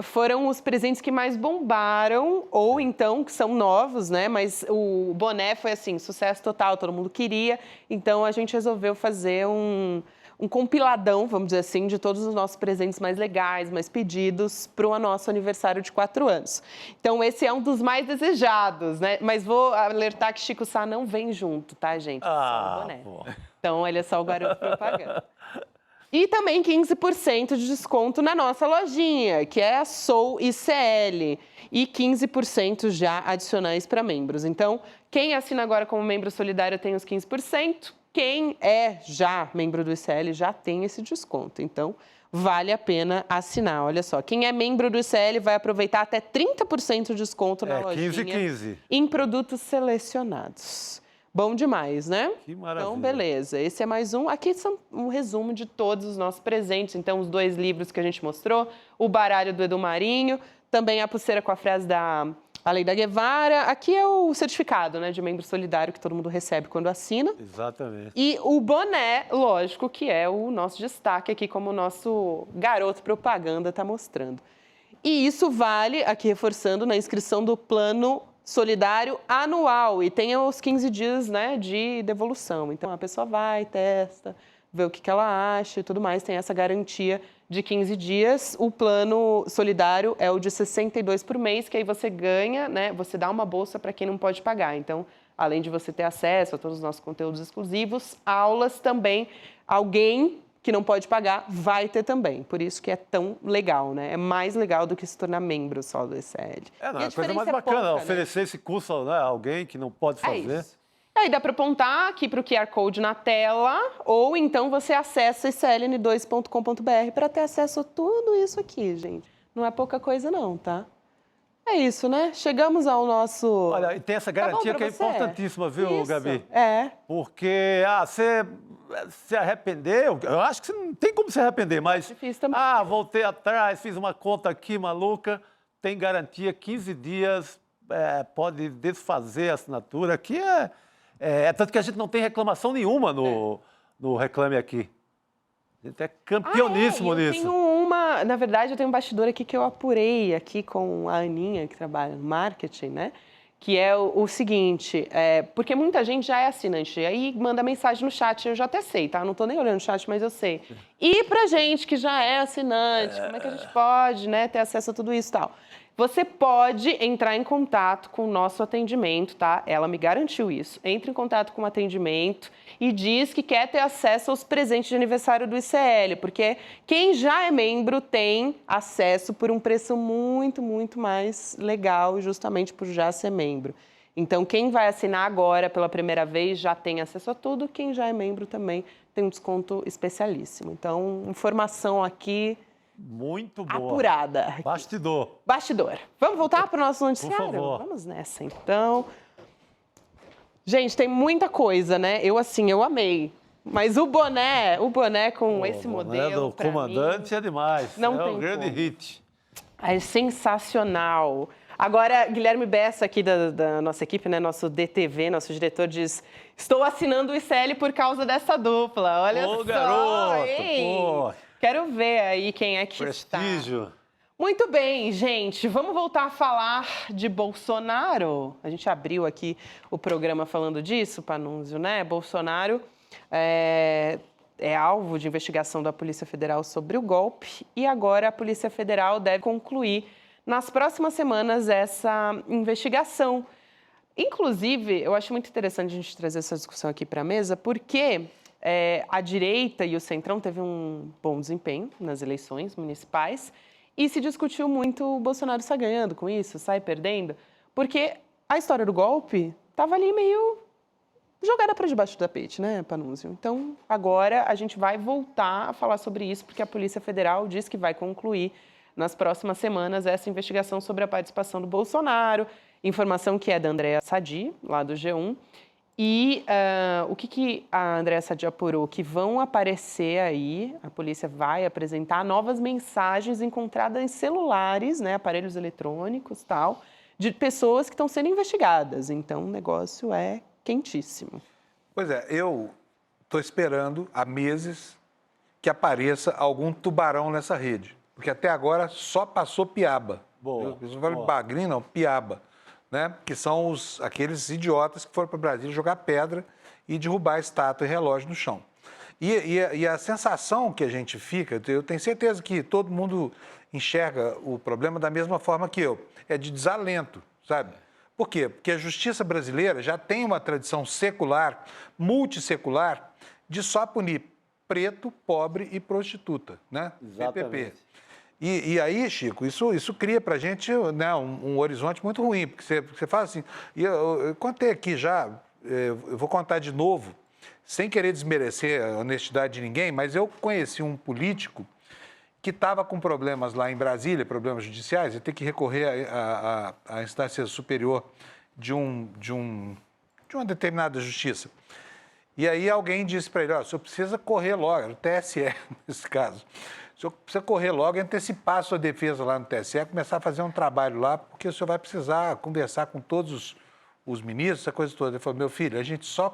foram os presentes que mais bombaram, ou então que são novos, né? Mas o boné foi, assim, sucesso total, todo mundo queria. Então, a gente resolveu fazer um compiladão, vamos dizer assim, de todos os nossos presentes mais legais, mais pedidos para o nosso aniversário de 4 anos. Então, esse é um dos mais desejados, né? Mas vou alertar que Chico Sá não vem junto, tá, gente? Só o boné. Pô. Então, olha só o garoto propaganda. E também 15% de desconto na nossa lojinha, que é a Sou ICL. E 15% já adicionais para membros. Então, quem assina agora como membro solidário tem os 15%. Quem é já membro do ICL já tem esse desconto. Então, vale a pena assinar. Olha só, quem é membro do ICL vai aproveitar até 30% de desconto na lojinha. 15. Em produtos selecionados. Bom demais, né? Que maravilha. Então, beleza. Esse é mais um. Aqui são um resumo de todos os nossos presentes. Então, os 2 livros que a gente mostrou, o baralho do Edu Marinho, também a pulseira com a frase da Aleida Guevara. Aqui é o certificado, né, de membro solidário que todo mundo recebe quando assina. Exatamente. E o boné, lógico, que é o nosso destaque aqui, como o nosso garoto propaganda está mostrando. E isso vale, aqui reforçando, na inscrição do plano solidário anual. E tem os 15 dias, né, de devolução. Então, a pessoa vai, testa, vê o que ela acha e tudo mais. Tem essa garantia de 15 dias. O plano solidário é o de 62 por mês, que aí você ganha, né? Você dá uma bolsa para quem não pode pagar. Então, além de você ter acesso a todos os nossos conteúdos exclusivos, aulas também, alguém que não pode pagar vai ter também. Por isso que é tão legal, né? É mais legal do que se tornar membro só do ICL. É a coisa mais bacana, pouca, oferecer esse curso a alguém que não pode fazer. Isso. Aí dá para apontar aqui para o QR Code na tela, ou então você acessa icln2.com.br para ter acesso a tudo isso aqui, gente. Não é pouca coisa não, tá? É isso, né? Chegamos ao nosso... Olha, e tem essa garantia que é importantíssima, viu, Isso. Gabi? É. Porque, você se arrependeu, eu acho que você não tem como se arrepender, mas... Difícil também. Voltei atrás, fiz uma conta aqui maluca, tem garantia 15 dias, pode desfazer a assinatura, que tanto que a gente não tem reclamação nenhuma no Reclame Aqui. A gente é campeoníssimo nisso. Na verdade, eu tenho um bastidor aqui que eu apurei aqui com a Aninha, que trabalha no marketing, né? Que é o seguinte, porque muita gente já é assinante, aí manda mensagem no chat, eu já até sei, tá? Não tô nem olhando o chat, mas eu sei. E pra gente que já é assinante, como é que a gente pode, né, ter acesso a tudo isso e tal? Você pode entrar em contato com o nosso atendimento, tá? Ela me garantiu isso. Entre em contato com o atendimento e diz que quer ter acesso aos presentes de aniversário do ICL, porque quem já é membro tem acesso por um preço muito, muito mais legal, justamente por já ser membro. Então, quem vai assinar agora pela primeira vez já tem acesso a tudo, quem já é membro também tem um desconto especialíssimo. Então, informação aqui... Muito boa. Apurada. Bastidor. Vamos voltar para o nosso noticiário? Por favor. Vamos nessa, então. Gente, tem muita coisa, né? Eu amei. Mas o boné com esse modelo, O comandante mim, é demais. Não é tem um grande como. hit. É sensacional. Agora, Guilherme Bessa, aqui da nossa equipe, né, nosso DTV, nosso diretor, diz: estou assinando o ICL por causa dessa dupla. Olha só, garoto! hein? Pô. Quero ver aí quem é que Prestígio. está. Muito bem, gente. Vamos voltar a falar de Bolsonaro. A gente abriu aqui o programa falando disso, Panunzio, né? Bolsonaro é alvo de investigação da Polícia Federal sobre o golpe e agora a Polícia Federal deve concluir nas próximas semanas essa investigação. Inclusive, eu acho muito interessante a gente trazer essa discussão aqui para a mesa, porque a direita e o Centrão teve um bom desempenho nas eleições municipais e se discutiu muito o Bolsonaro sai ganhando com isso, sai perdendo, porque a história do golpe estava ali meio jogada para debaixo do tapete, né, Panunzio? Então, agora a gente vai voltar a falar sobre isso, porque a Polícia Federal diz que vai concluir nas próximas semanas essa investigação sobre a participação do Bolsonaro, informação que é da Andréa Sadi, lá do G1. E o que a Andréa Sadi apurou? Que vão aparecer aí, a polícia vai apresentar novas mensagens encontradas em celulares, né, aparelhos eletrônicos e tal, de pessoas que estão sendo investigadas. Então, o negócio é quentíssimo. Pois é, eu estou esperando há meses que apareça algum tubarão nessa rede, porque até agora só passou piaba. Boa. Eu não falo bagrinho, não, piaba. Né? Que são aqueles idiotas que foram para o Brasil jogar pedra e derrubar estátua e relógio no chão. E a sensação que a gente fica, eu tenho certeza que todo mundo enxerga o problema da mesma forma que eu, é de desalento, sabe? Por quê? Porque a justiça brasileira já tem uma tradição secular, multissecular, de só punir preto, pobre e prostituta, né? Exatamente. PPP. E aí, Chico, isso cria para a gente, né, um horizonte muito ruim, porque você fala assim, eu contei aqui já, eu vou contar de novo, sem querer desmerecer a honestidade de ninguém, mas eu conheci um político que estava com problemas lá em Brasília, problemas judiciais, e ter que recorrer à instância superior de uma determinada justiça. E aí alguém disse para ele, o senhor precisa correr logo, era o TSE nesse caso. O senhor precisa correr logo e antecipar a sua defesa lá no TSE, começar a fazer um trabalho lá, porque o senhor vai precisar conversar com todos os ministros, essa coisa toda. Ele falou, meu filho, a gente só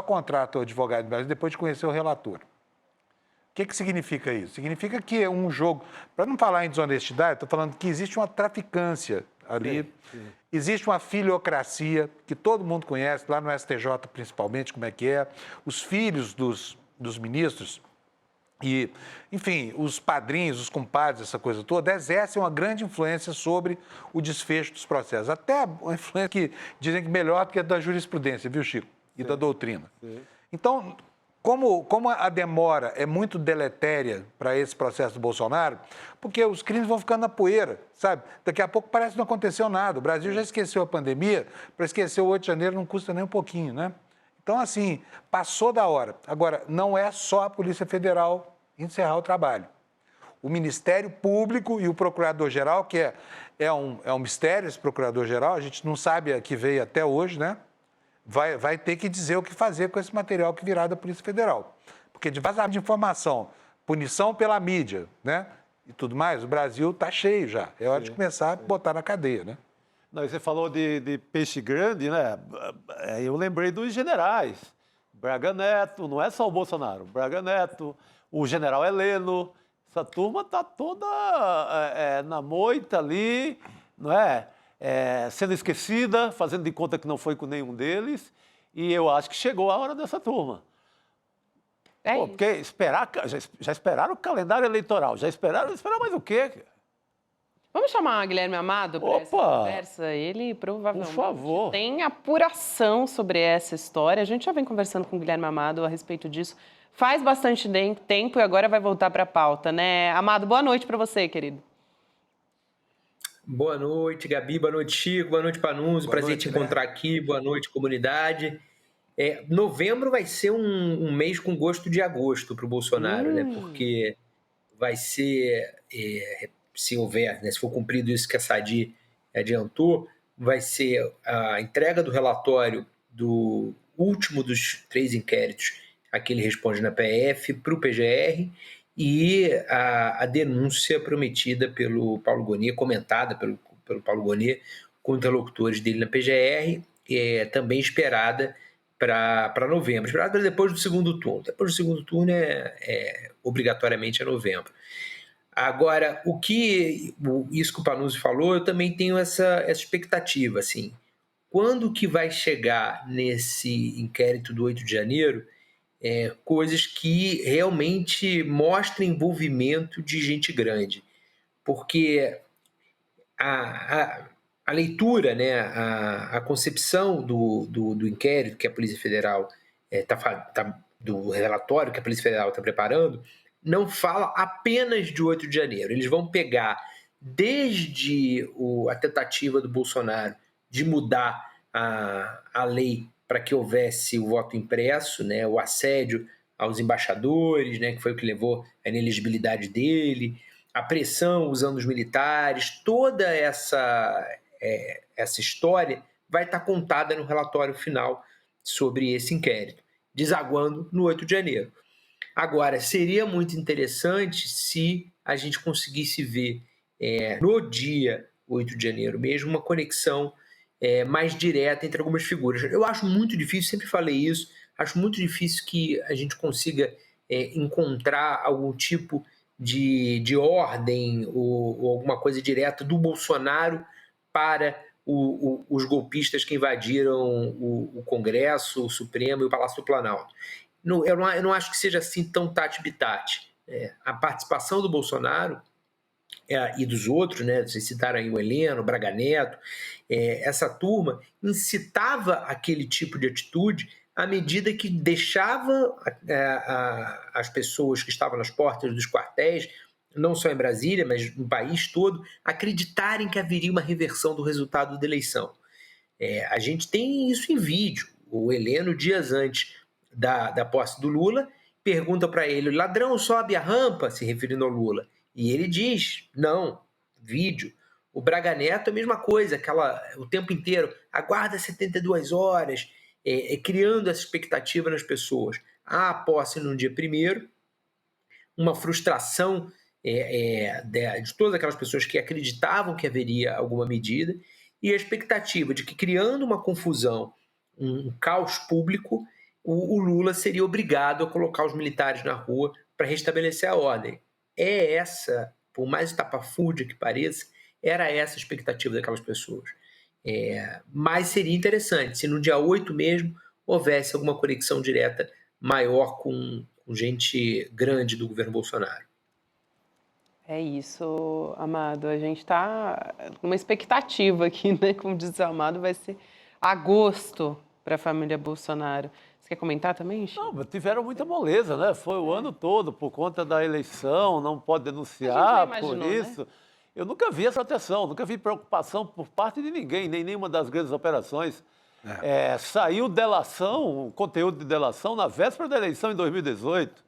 contrata o advogado do Brasil depois de conhecer o relator. O que significa isso? Significa que é um jogo, para não falar em desonestidade, estou falando que existe uma traficância ali, sim. Existe uma filiocracia que todo mundo conhece, lá no STJ principalmente, como é que é, os filhos dos ministros e, enfim, os padrinhos, os compadres, essa coisa toda, exercem uma grande influência sobre o desfecho dos processos. Até uma influência que dizem que melhor do que a da jurisprudência, viu, Chico? E da doutrina. Sim. Então, como a demora é muito deletéria para esse processo do Bolsonaro, porque os crimes vão ficando na poeira, sabe? Daqui a pouco parece que não aconteceu nada. O Brasil já esqueceu a pandemia, para esquecer o 8 de janeiro não custa nem um pouquinho, né? Então, assim, passou da hora. Agora, não é só a Polícia Federal encerrar o trabalho. O Ministério Público e o Procurador-Geral, que é um mistério esse procurador-geral, a gente não sabe a que veio até hoje, né? Vai ter que dizer o que fazer com esse material que virá da Polícia Federal. Porque de vazamento de informação, punição pela mídia, né? E tudo mais, o Brasil está cheio já. É hora de começar a botar na cadeia, né? Não, e você falou de peixe grande, né? Eu lembrei dos generais. Braga Neto, não é só o Bolsonaro. Braga Neto, o general Heleno. Essa turma está toda na moita ali, não é? Sendo esquecida, fazendo de conta que não foi com nenhum deles. E eu acho que chegou a hora dessa turma. Porque já esperaram o calendário eleitoral, já esperaram mais o quê? Vamos chamar o Guilherme Amado para essa conversa? Ele provavelmente tem apuração sobre essa história. A gente já vem conversando com o Guilherme Amado a respeito disso faz bastante tempo e agora vai voltar para a pauta, né? Amado, boa noite para você, querido. Boa noite, Gabi. Boa noite, Chico. Boa noite, Panunzio. Prazer te encontrar aqui. Boa noite, comunidade. Novembro vai ser um mês com gosto de agosto para o Bolsonaro, né? Porque vai ser, se houver, né, se for cumprido isso que a Sadi adiantou, vai ser a entrega do relatório do último dos 3 inquéritos a que ele responde na PF para o PGR e a denúncia prometida pelo Paulo Gonet, comentada pelo Paulo Gonet com interlocutores dele na PGR, também esperada para novembro, esperada para depois do segundo turno. Depois do segundo turno obrigatoriamente é novembro. Agora, isso que o Panunzio falou, eu também tenho essa expectativa, assim, quando que vai chegar nesse inquérito do 8 de janeiro coisas que realmente mostrem envolvimento de gente grande, porque a leitura, né, a concepção do inquérito que a Polícia Federal do relatório que a Polícia Federal está preparando, não fala apenas de 8 de janeiro. Eles vão pegar desde a tentativa do Bolsonaro de mudar a lei para que houvesse o voto impresso, né, o assédio aos embaixadores, né, que foi o que levou à inelegibilidade dele, a pressão usando os militares, toda essa história vai estar contada no relatório final sobre esse inquérito, desaguando no 8 de janeiro. Agora, seria muito interessante se a gente conseguisse ver no dia 8 de janeiro mesmo uma conexão mais direta entre algumas figuras. Eu acho muito difícil, sempre falei isso, acho muito difícil que a gente consiga encontrar algum tipo de ordem ou alguma coisa direta do Bolsonaro para os golpistas que invadiram o Congresso, o Supremo e o Palácio do Planalto. Eu não acho que seja assim tão tati-bitate. A participação do Bolsonaro e dos outros, né? Vocês citaram aí o Heleno, o Braga Neto, essa turma incitava aquele tipo de atitude à medida que deixava as pessoas que estavam nas portas dos quartéis, não só em Brasília, mas no país todo, acreditarem que haveria uma reversão do resultado da eleição. A gente tem isso em vídeo. O Heleno, dias antes da posse do Lula, pergunta para ele: ladrão sobe a rampa, se referindo ao Lula. E ele diz: não, vídeo. O Braga Neto é a mesma coisa, o tempo inteiro, aguarda 72 horas, criando essa expectativa nas pessoas. A posse no dia 1º, uma frustração de todas aquelas pessoas que acreditavam que haveria alguma medida, e a expectativa de que, criando uma confusão, um caos público, o Lula seria obrigado a colocar os militares na rua para restabelecer a ordem. Essa, por mais estapafúrdia que pareça, era essa a expectativa daquelas pessoas. Mas seria interessante se no dia 8 mesmo houvesse alguma conexão direta maior com gente grande do governo Bolsonaro. É isso, Amado. A gente está com uma expectativa aqui, né? Como diz o Amado, vai ser agosto para a família Bolsonaro. Você quer comentar também, Chico? Não, tiveram muita moleza, né? Foi o ano todo, por conta da eleição, não pode denunciar por isso. Né? Eu nunca vi essa proteção, nunca vi preocupação por parte de ninguém, nem nenhuma das grandes operações. Saiu delação, conteúdo de delação na véspera da eleição em 2018.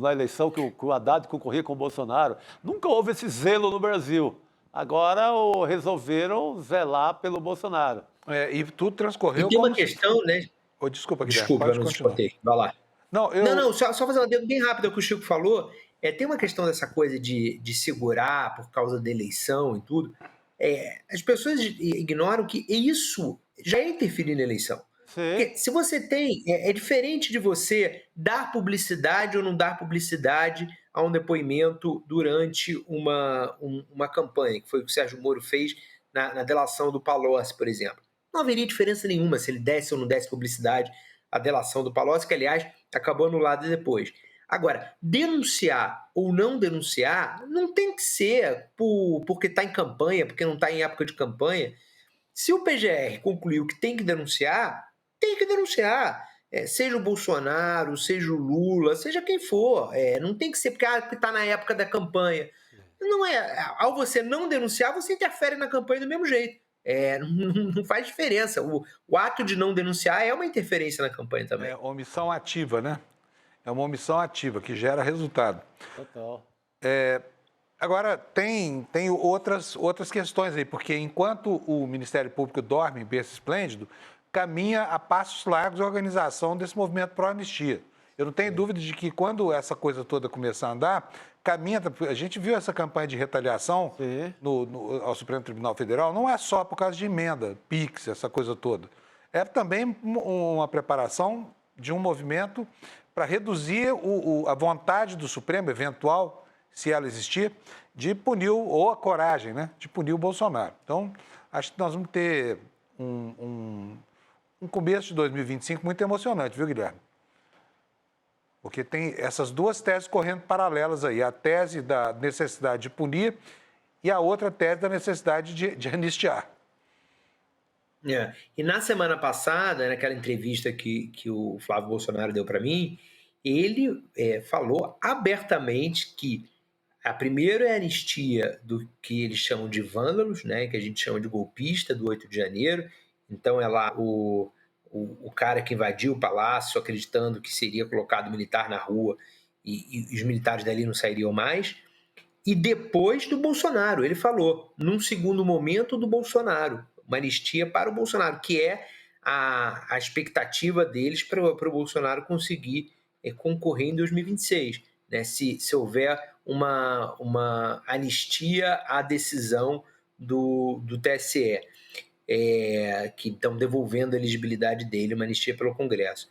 Na eleição que o Haddad concorria com o Bolsonaro. Nunca houve esse zelo no Brasil. agora resolveram zelar pelo Bolsonaro. E tudo transcorreu E tem uma como questão, né? Desculpa, Guilherme, Desculpa, eu pode não continuar. escutei. Vai lá. Não, Só fazer uma adendo bem rápido ao que o Chico falou. Tem uma questão dessa coisa de segurar por causa da eleição e tudo. As pessoas ignoram que isso já é interferir na eleição. Porque se você tem... É diferente de você dar publicidade ou não dar publicidade a um depoimento durante uma campanha, que foi o que o Sérgio Moro fez na delação do Palocci, por exemplo. Não haveria diferença nenhuma se ele desse ou não desse publicidade à delação do Palocci, que, aliás, acabou anulada depois. Agora, denunciar ou não denunciar não tem que ser porque está em campanha, porque não está em época de campanha. Se o PGR concluiu que tem que denunciar, tem que denunciar. Seja o Bolsonaro, seja o Lula, seja quem for. Não tem que ser porque está na época da campanha. Não é. Ao você não denunciar, você interfere na campanha do mesmo jeito. Não faz diferença. O ato de não denunciar é uma interferência na campanha também. É omissão ativa, né? É uma omissão ativa que gera resultado. Total. Agora, tem outras questões aí, porque enquanto o Ministério Público dorme em berço esplêndido, caminha a passos largos a organização desse movimento pró-anistia. Eu não tenho dúvida de que quando essa coisa toda começar a andar, caminha... A gente viu essa campanha de retaliação ao Supremo Tribunal Federal, não é só por causa de emenda, PIX, essa coisa toda. É também uma preparação de um movimento para reduzir a vontade do Supremo, eventual, se ela existir, de punir, ou a coragem, né, de punir o Bolsonaro. Então, acho que nós vamos ter um começo de 2025 muito emocionante, viu, Guilherme? Porque tem essas duas teses correndo paralelas aí. A tese da necessidade de punir e a outra tese da necessidade de anistiar. E na semana passada, naquela entrevista que o Flávio Bolsonaro deu para mim, ele falou abertamente que a primeira é a anistia do que eles chamam de vândalos, né, que a gente chama de golpista, do 8 de janeiro. Então é lá o cara que invadiu o palácio acreditando que seria colocado militar na rua e os militares dali não sairiam mais. E depois do Bolsonaro, ele falou, num segundo momento do Bolsonaro, uma anistia para o Bolsonaro, que é a expectativa deles para o Bolsonaro conseguir concorrer em 2026. Né? Se houver uma anistia à decisão do TSE, que estão devolvendo a elegibilidade dele, uma anistia pelo Congresso.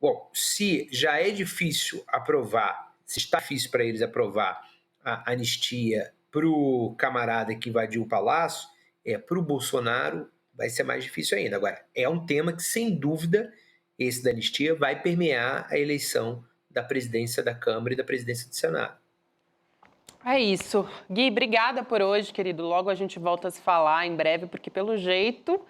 Bom, se já é difícil aprovar, se está difícil para eles aprovar a anistia para o camarada que invadiu o Palácio, para o Bolsonaro vai ser mais difícil ainda. Agora, é um tema que, sem dúvida, esse da anistia vai permear a eleição da presidência da Câmara e da presidência do Senado. É isso. Gui, obrigada por hoje, querido. Logo a gente volta a se falar em breve, porque pelo jeito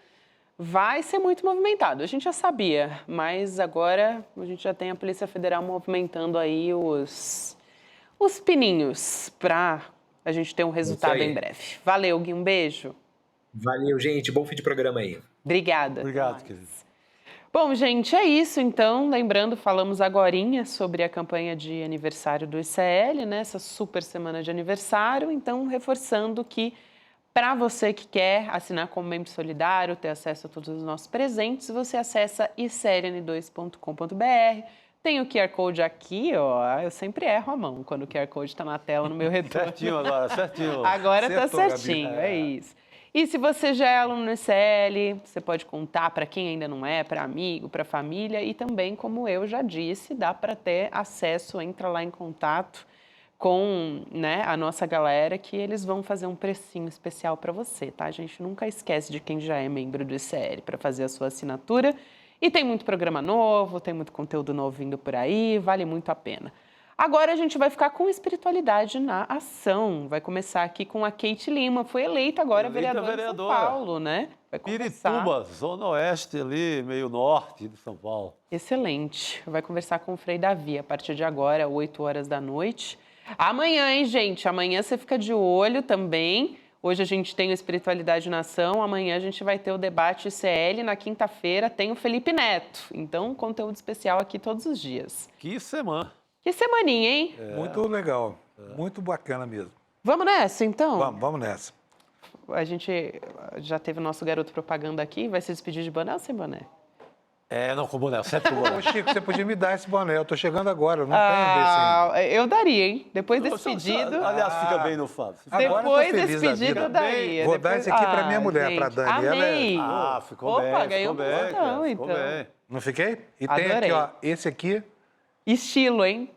vai ser muito movimentado. A gente já sabia, mas agora a gente já tem a Polícia Federal movimentando aí os pininhos para a gente ter um resultado em breve. Valeu, Gui, um beijo. Valeu, gente. Bom fim de programa aí. Obrigada. Obrigado, querido. Bom, gente, é isso então. Lembrando, falamos agorinha sobre a campanha de aniversário do ICL, né? Essa super semana de aniversário. Então, reforçando que para você que quer assinar como membro solidário, ter acesso a todos os nossos presentes, você acessa icln2.com.br. Tem o QR Code aqui, ó. Eu sempre erro a mão quando o QR Code está na tela no meu retorno. Certinho agora, certinho. Agora está certinho, Gabi. É isso. E se você já é aluno no ICL, você pode contar para quem ainda não é, para amigo, para família e também, como eu já disse, dá para ter acesso, entra lá em contato com, né, a nossa galera que eles vão fazer um precinho especial para você, tá? A gente nunca esquece de quem já é membro do ICL para fazer a sua assinatura. E tem muito programa novo, tem muito conteúdo novo vindo por aí, vale muito a pena. Agora a gente vai ficar com espiritualidade na ação. Vai começar aqui com a Keiti Lima. Foi eleita agora vereadora de São Paulo, né? Vai Pirituba, zona oeste ali, meio norte de São Paulo. Excelente. Vai conversar com o Frei Davi a partir de agora, 8 horas da noite. Amanhã, hein, gente? Amanhã você fica de olho também. Hoje a gente tem o Espiritualidade na Ação, amanhã a gente vai ter o debate ICL, na quinta-feira tem o Felipe Neto. Então, conteúdo especial aqui todos os dias. Que semana. Que semaninha, hein? Muito legal, muito bacana mesmo. Vamos nessa, então? Vamos nessa. a gente já teve o nosso garoto propaganda aqui, vai se despedir de boné ou sem boné? Não, com boné, sempre com boné. Ô, Chico, você podia me dar esse boné, eu tô chegando agora, eu não tenho desse. Eu daria, hein? Depois desse pedido... Aliás, fica bem no Fábio. Depois desse pedido, eu daria. Vou dar esse aqui pra minha mulher, pra Dani. Amei. Ficou bem. Opa, ganhou um botão, ficou então. bem. Não fiquei? E Adorei. tem aqui, ó, esse aqui. Estilo, hein?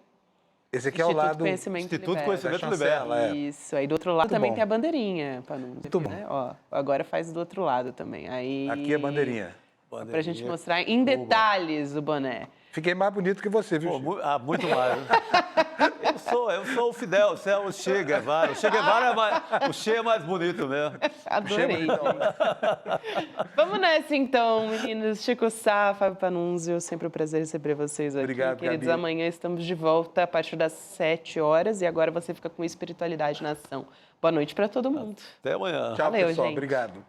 Esse aqui é o lado... Instituto Conhecimento Libera. Isso, aí do outro lado Muito também bom. tem a bandeirinha, Panunzio. Muito bom. Né? Ó, agora faz do outro lado também. Aí... Aqui é a bandeirinha. Pra gente mostrar em detalhes o boné. Fiquei mais bonito que você, viu, Chico? Muito mais. Eu sou o Fidel, você é o Che Guevara. O Che Guevara o Che é mais bonito mesmo. Adorei, gente. Vamos nessa então, meninos. Chico Sá, Fábio Panunzio, sempre um prazer receber vocês aqui. Obrigado, queridos. Gabi. Amanhã estamos de volta a partir das 7 horas e agora você fica com Espiritualidade na Ação. Boa noite para todo mundo. Até amanhã. Tchau, Valeu, pessoal. gente. Obrigado.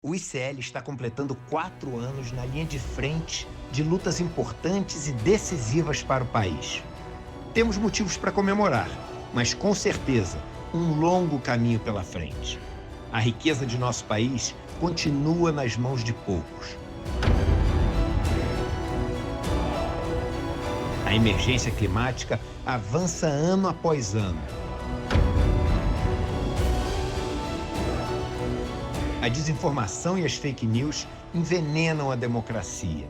O ICL está completando 4 anos na linha de frente de lutas importantes e decisivas para o país. Temos motivos para comemorar, mas com certeza um longo caminho pela frente. A riqueza de nosso país continua nas mãos de poucos. A emergência climática avança ano após ano. A desinformação e as fake news envenenam a democracia.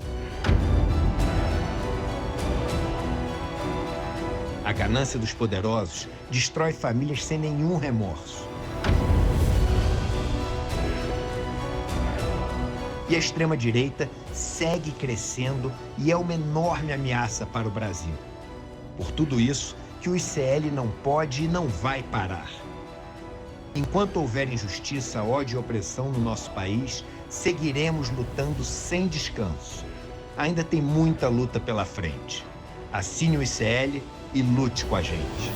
A ganância dos poderosos destrói famílias sem nenhum remorso. E a extrema-direita segue crescendo e é uma enorme ameaça para o Brasil. Por tudo isso, que o ICL não pode e não vai parar. Enquanto houver injustiça, ódio e opressão no nosso país, seguiremos lutando sem descanso. Ainda tem muita luta pela frente. Assine o ICL e lute com a gente.